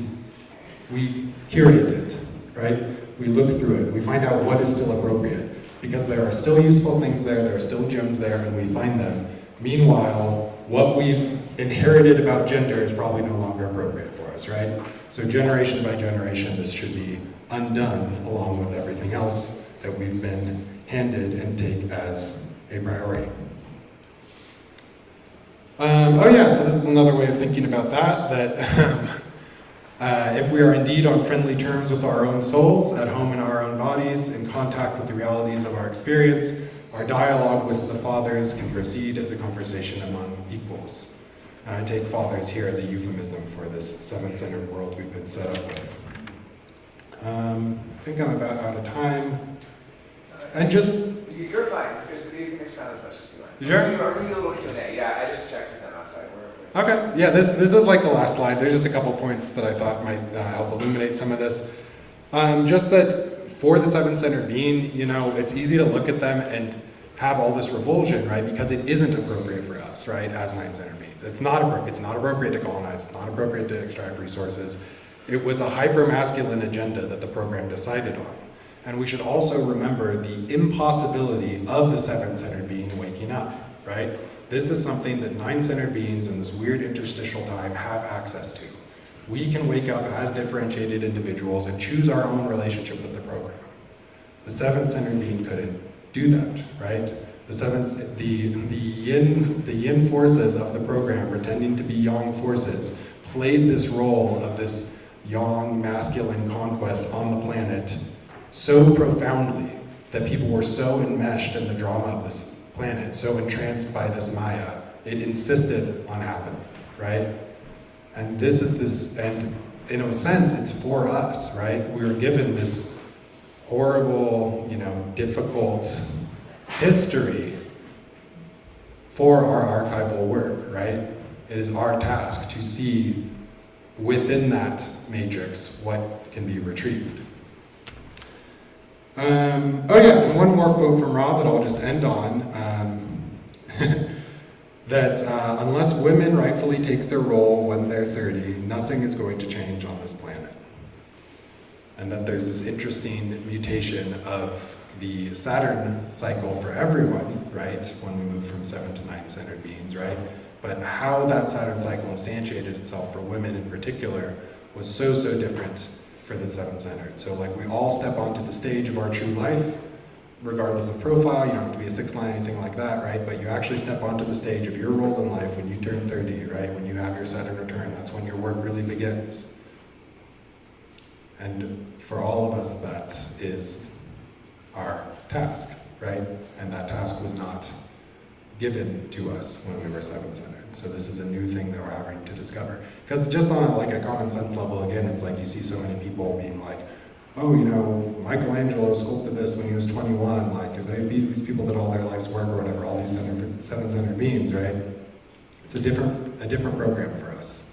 curate it, right? We look through it, we find out what is still appropriate, because there are still useful things there are still gems there, and we find them. Meanwhile, what we've inherited about gender is probably no longer appropriate for us, right? So generation by generation, this should be undone along with everything else that we've been handed and take as a priority. Oh yeah, so this is another way of thinking about that if we are indeed on friendly terms with our own souls, at home in our own bodies, in contact with the realities of our experience, our dialogue with the fathers can proceed as a conversation among equals. And I take fathers here as a euphemism for this seven-centered world we've been set up with. I think I'm about out of time. And just... You're fine, because you can expand as much as you want. You sure? We're going to do a little Q&A. Yeah, I just checked with them outside. Okay, yeah, this is like the last slide. There's just a couple points that I thought might help illuminate some of this. Just that for the seven-centered being, you know, it's easy to look at them and have all this revulsion, right? Because it isn't appropriate for us, right, as nine-centered beings. It's not appropriate to colonize. It's not appropriate to extract resources. It was a hyper-masculine agenda that the program decided on. And we should also remember the impossibility of the seven-centered being waking up, right? This is something that nine-centered beings in this weird interstitial time have access to. We can wake up as differentiated individuals and choose our own relationship with the program. The seven-centered being couldn't do that, right? The yin forces of the program, pretending to be yang forces, played this role of this yang masculine conquest on the planet so profoundly that people were so enmeshed in the drama of this planet, so entranced by this Maia, it insisted on happening, right? And and in a sense, it's for us, right? We were given this horrible, difficult history for our archival work, right? It is our task to see within that matrix what can be retrieved. And one more quote from Rob that I'll just end on. That unless women rightfully take their role when they're 30, nothing is going to change on this planet. And that there's this interesting mutation of the Saturn cycle for everyone, right? When we move from 7 to 9-centered beings, right? But how that Saturn cycle instantiated itself for women in particular was so different for the 7-centered. So like we all step onto the stage of our true life, regardless of profile. You don't have to be a 6-line, anything like that, right? But you actually step onto the stage of your role in life when you turn 30, right? When you have your Saturn return, that's when your work really begins. And for all of us, that is our task, right? And that task was not given to us when we were 7-centered. So this is a new thing that we're having to discover. Because just on a common sense level, again, it's like you see so many people being like, oh, Michelangelo sculpted this when he was 21. Like, are they these people that all their life's work or whatever, all these 7-centered beings, right? It's a different program for us.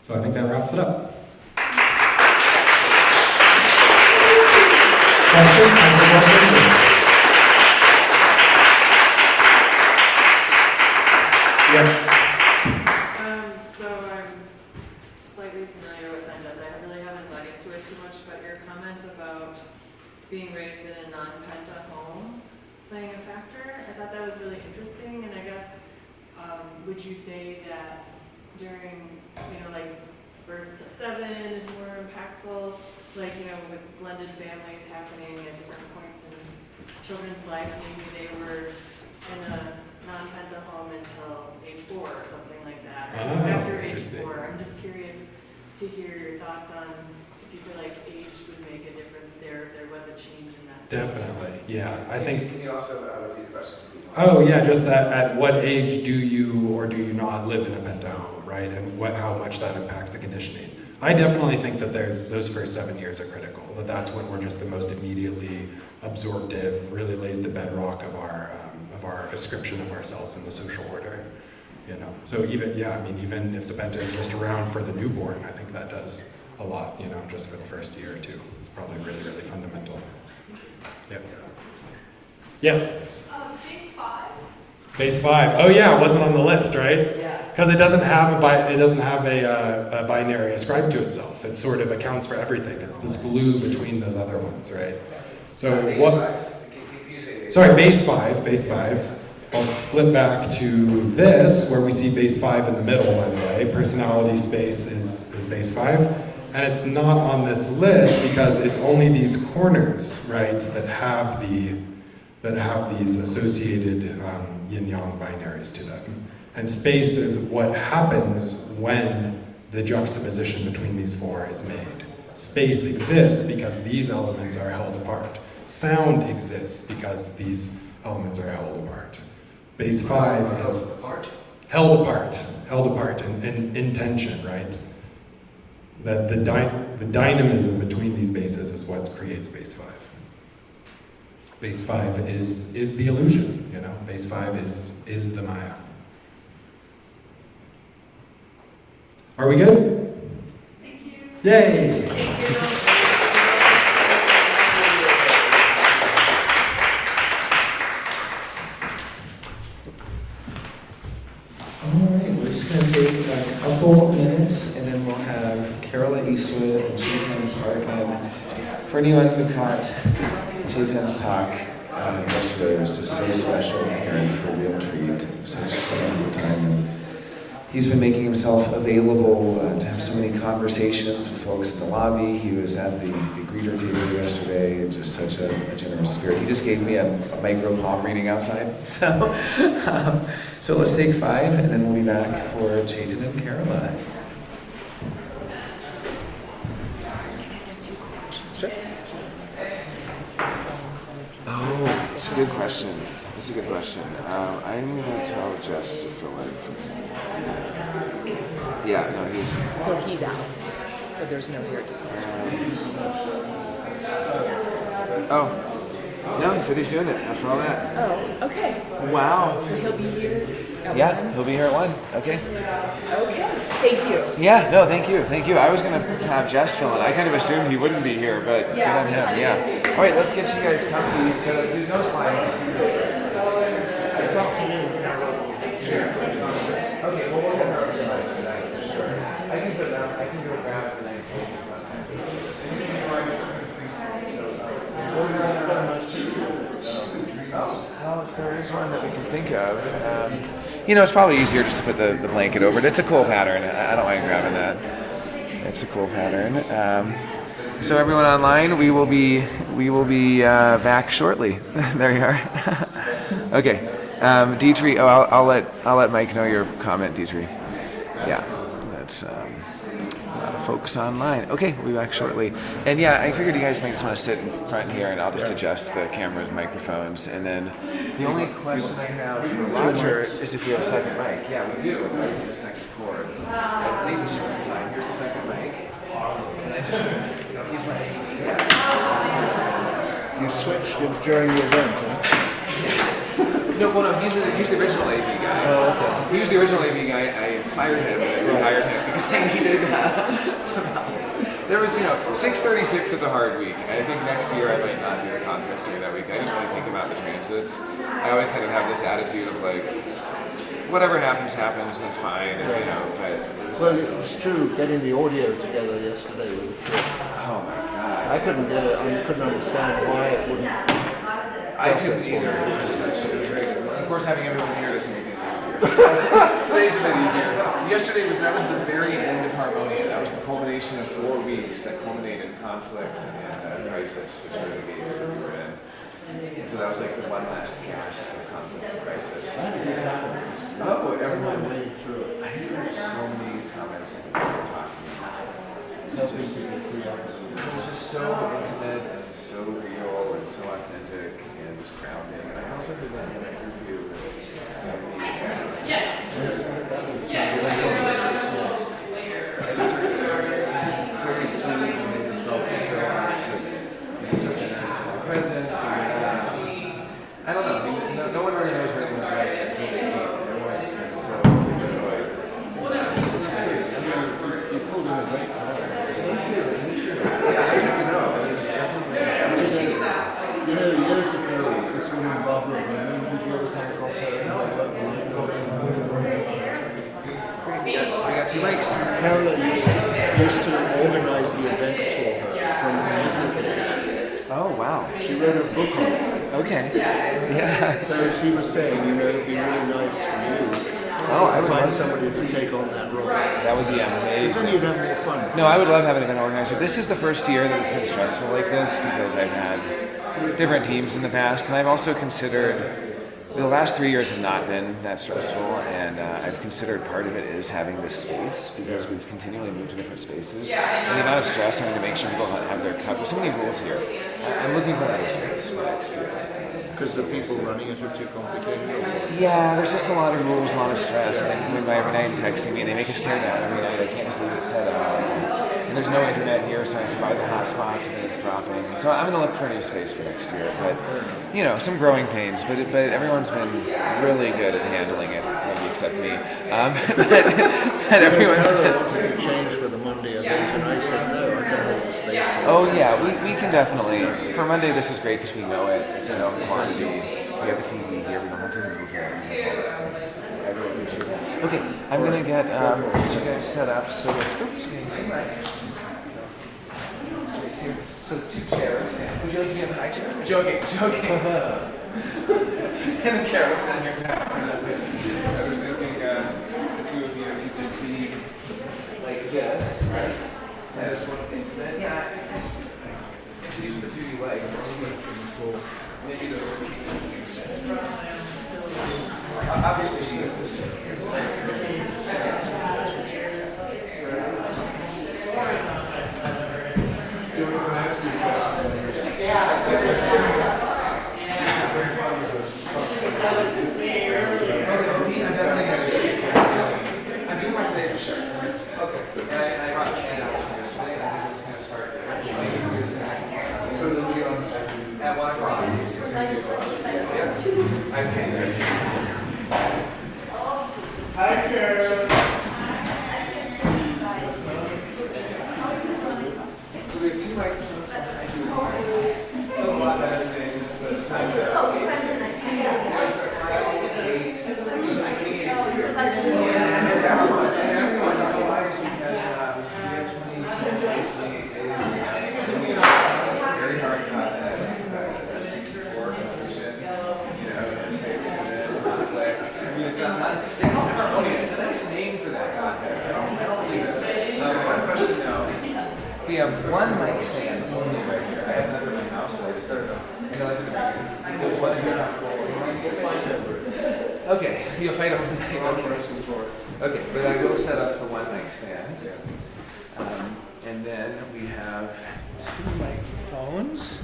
So I think that wraps it up. Yes. So I'm slightly familiar with Pentas. I really haven't dug into it too much, but your comment about being raised in a non-Penta home playing a factor, I thought that was really interesting. And I guess, would you say that during, birth to 7 is more impactful, with blended families happening at different points in children's lives, maybe they were in a non-Penta home until age 4 or something like that. Or after age 4, I'm just curious to hear your thoughts on if you feel like age would make a difference there, if there was a change in that situation. Definitely, yeah. I think. Can you also repeat the question? Oh yeah, just that at what age do you or do you not live in a Penta home, right? And how much that impacts the conditioning. I definitely think that those first 7 years are critical. That's when we're just the most immediately absorptive, really lays the bedrock of our ascription of ourselves in the social order. So even if the Penta is just around for the newborn, I think that does a lot. Just for the first year or two, it's probably really, really fundamental. Yeah. Yes. Base 5. Base 5. Oh yeah, it wasn't on the list, right? Yeah. Because it doesn't have a binary ascribed to itself. It sort of accounts for everything. It's this glue between those other ones, right? So Base what? five. You say base Sorry, base 5. Base 5. I'll flip back to this, where we see base 5 in the middle, by the way. Personality space is base 5. And it's not on this list because it's only these corners, right, that have these associated yin-yang binaries to them. And space is what happens when the juxtaposition between these four is made. Space exists because these elements are held apart. Sound exists because these elements are held apart. Base 5 is held apart in tension, right? That the dynamism between these bases is what creates base 5. Base 5 is the illusion, you know? Base 5 is the Maia. Are we good? Thank you. Yay! All right, we're just going to take a couple minutes and then we'll have Carola Eastwood and Chetan Parkin. For anyone who caught Chetan's talk yesterday, it was just so special and for a real treat. Such a wonderful time. And he's been making himself available to have so many conversations with folks in the lobby. He was at the greeter table yesterday, and just such a generous spirit. He just gave me a micro palm reading outside. So let's take 5, and then we'll be back for Chetan and Carola. Sure. Oh, it's a good question. It's a good question. I'm going to tell Jess to fill in for me. Yeah, no, he's... So he's out. So there's no here to say. Oh. No, he said he's doing it after all that. Oh, okay. Wow. So he'll be here at Yeah, 1? he'll be here at 1. Okay. Okay. Thank you. Yeah, no, thank you. Thank you. I was going to have Jess fill in. I kind of assumed he wouldn't be here, but good on him. Yeah. All right, let's get you guys comfy. There's no slide. It's up to you. Okay, well, we'll get her over slide tonight for sure. I can go grab the nice cake in front of well, if there is one that we can think of, it's probably easier just to put the blanket over it. It's a cool pattern. I don't mind grabbing that. It's a cool pattern. So everyone online, we will be back shortly. There you are. Okay, Dietrich. Oh, I'll let Mike know your comment, Dietrich. Yeah, that's. A lot of folks online. Okay, we'll be back shortly. And yeah, I figured you guys might just want to sit in front here and I'll just adjust the cameras, microphones, and then the only question I have for Roger is if you have a second mic. Yeah, we do. I just have a second cord. I believe it's short line. Here's the second mic. Can I just, he's like, yeah. You switched him during the event, huh? No, well, no, he's the original AV guy. Oh, okay. He was the original AV guy. I fired him and rehired him because I needed some help. There was, 636 is a hard week. I think next year I might not do the conference during that week. I didn't really think about the transits. I always kind of have this attitude of like, whatever happens, that's fine. And, but it was, Well, it's true, getting the audio together yesterday was trick. oh my God. I couldn't get it, I couldn't understand why it wouldn't. I couldn't either. It was such a trick. Of course, having everyone here doesn't make it easier. Today's a bit easier. Yesterday was the very end of Harmonia. That was the culmination of 4 weeks that culminated in conflict and crisis, which were the gates that we were in. And so that was like the one last gasp of conflict and crisis. Oh, everyone went through it. I heard so many comments that they were talking about. It was just so intimate and so real and so authentic and just grounding. And I also heard that in an interview with Yes. Yes. I just heard it was very sweet and it just felt so so generous in the presence. And, I don't know. No one really knows where anyone's at until they meet. Everyone's just been so overjoyed. You pulled in a great color. You know, years ago, this woman Barbara remembered your 2 mics. Carolyn used to organize the events for her from everything. Oh, wow. She wrote a book on it. Okay. Yeah. So she was saying, it'd be really nice for you Oh, I to would find love somebody to take on that role. That would be Then amazing. you'd have more fun. No, I would love having an event organizer. This is the first year that it's been stressful like this because I've had different teams in the past, and I've also considered the last 3 years have not been that stressful, and I've considered part of it is having this space because we've continually moved to different spaces. And the amount of stress having to make sure people have their cup. There's so many rules here. I'm looking for another space for next year. Because the people running it are too complicated. Yeah, there's just a lot of rules, a lot of stress, and they come in by every night and texting me, and they make us tear down every night. I can't just leave it set up. And there's no internet here, so I have to buy the hotspots, and then it's dropping. So I'm going to look for a new space for next year. But, some growing pains, but everyone's been really good at handling it, maybe except me. But everyone's I been... wanted to change for the Monday event, and I said, no, I can hold the space. Oh yeah, we can definitely. For Monday, this is great because we know it. It's a known quantity. We have a TV here. We don't have to move it. I really appreciate that. Okay, I'm gonna get you guys set up so that. Oops, getting some mics. Space here. So 2 chairs. Would you like to be on the high chair? Joking. And the carrots in here now. I was thinking the 2 of you could just be like this, right? That is one incident. Yeah. If these are the 2 you like, maybe those are keys. Obviously, she is this chick. I'm doing one today for sure. Okay. And I brought the handouts for yesterday, and I think it was going to start there. So they'll be on At 1 o'clock. Yeah. I paid there. Hi, Carol. So we have 2 microphones. Thank you. A lot better today since the time very hard cut at 64 confusion, 6 and then conflict. I mean, it's not they call it harmonia. It's a nice name for that content. I don't believe it. One question though. We have 1 mic stand only right here. I have another in my house that I just started. I know that's a one here. Okay, you'll fight over the mic. Okay, but I will set up the 1 mic stand. And then we have 2 microphones.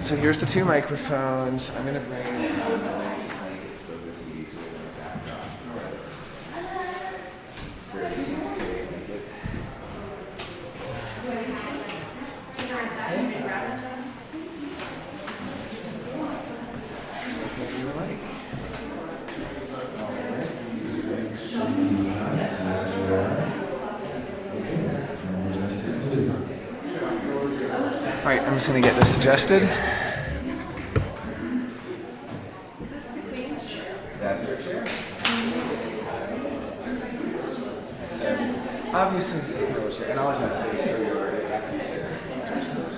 So here's the 2 microphones. I'm going to bring a nice mic over to you so we don't stack off. Very simple way to make it. All right, I'm just going to get this adjusted. Is this the Queen's chair? That's her chair. So, obviously, this is Carol's chair, and I'll adjust it for you already after you sit there. Adjust this.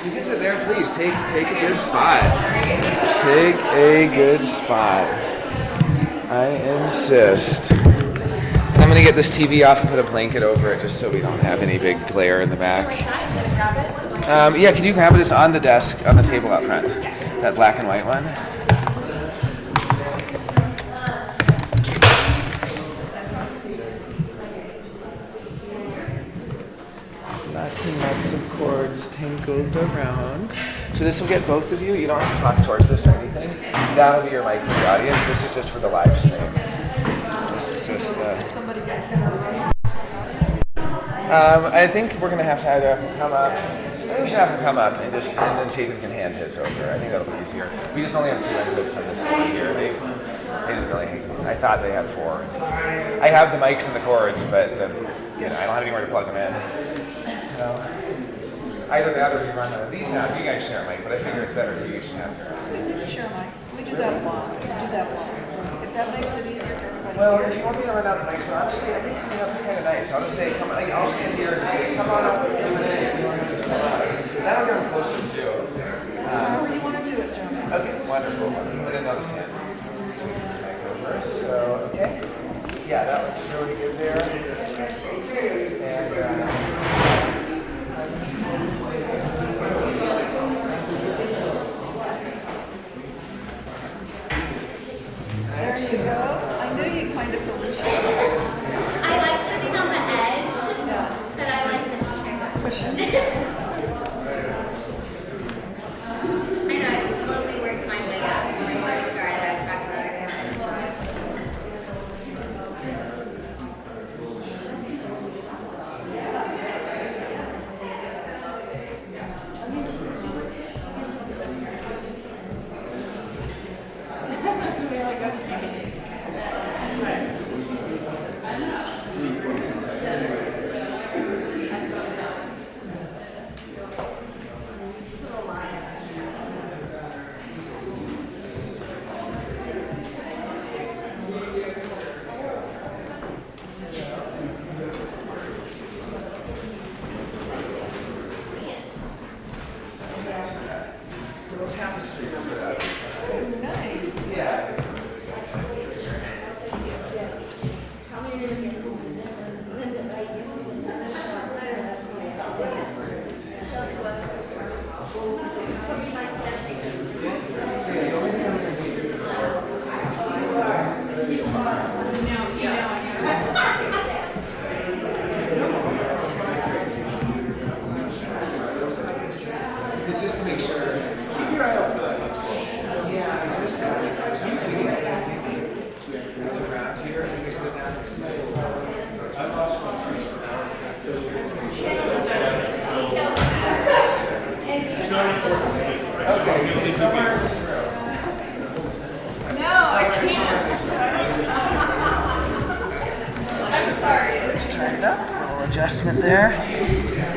You can sit there, please. Take a good spot. Take a good spot. I insist. I'm gonna get this TV off and put a blanket over it just so we don't have any big glare in the back. Yeah, can you grab it? It's on the desk, on the table out front. That black and white one. Lots and lots of cords tangled around. So this will get both of you. You don't have to talk towards this or anything. That'll be your mic for the audience. This is just for the live stream. This is just. I think we're gonna have to either have him come up. Maybe we should have him come up and then Chayton can hand his over. I think that'll be easier. We just only have 2 inputs on this board here. They didn't really. I thought they had 4. I have the mics and the cords, but I don't have anywhere to plug them in. So Either that or we run out of these out. You guys share a mic, but I figure it's better if you each have your own. Sure, Mike. We do that a lot. We do that a lot. So if that makes it easier for everybody. Well, if you want me to run out the mics, but honestly, I think coming up is kind of nice. I'll just say, come on, I'll stand here and just say, come on up with me if you want us to come out. That'll get them closer too. However you want to do it, John. Okay, wonderful, wonderful. I didn't know this hand. Take this mic over. So, okay. Yeah, that looks really good there. And, There you go. I knew you'd find a solution. I like sitting on the edge, but I like this chair. Cushion. I know, I've slowly worked my way up. When I first started, I was back there. tapestry over that. Nice. Yeah. It's just to make sure, keep your eye out for that. That's cool. Yeah, I was using it. I think it's around here. I think I sit down. I lost my face for now. It's not important to me. Okay, it's somewhere in this room. No, I Somewhere in this room. I'm sorry. It's turned up. A little adjustment there.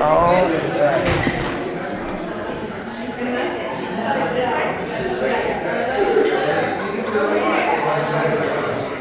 All right.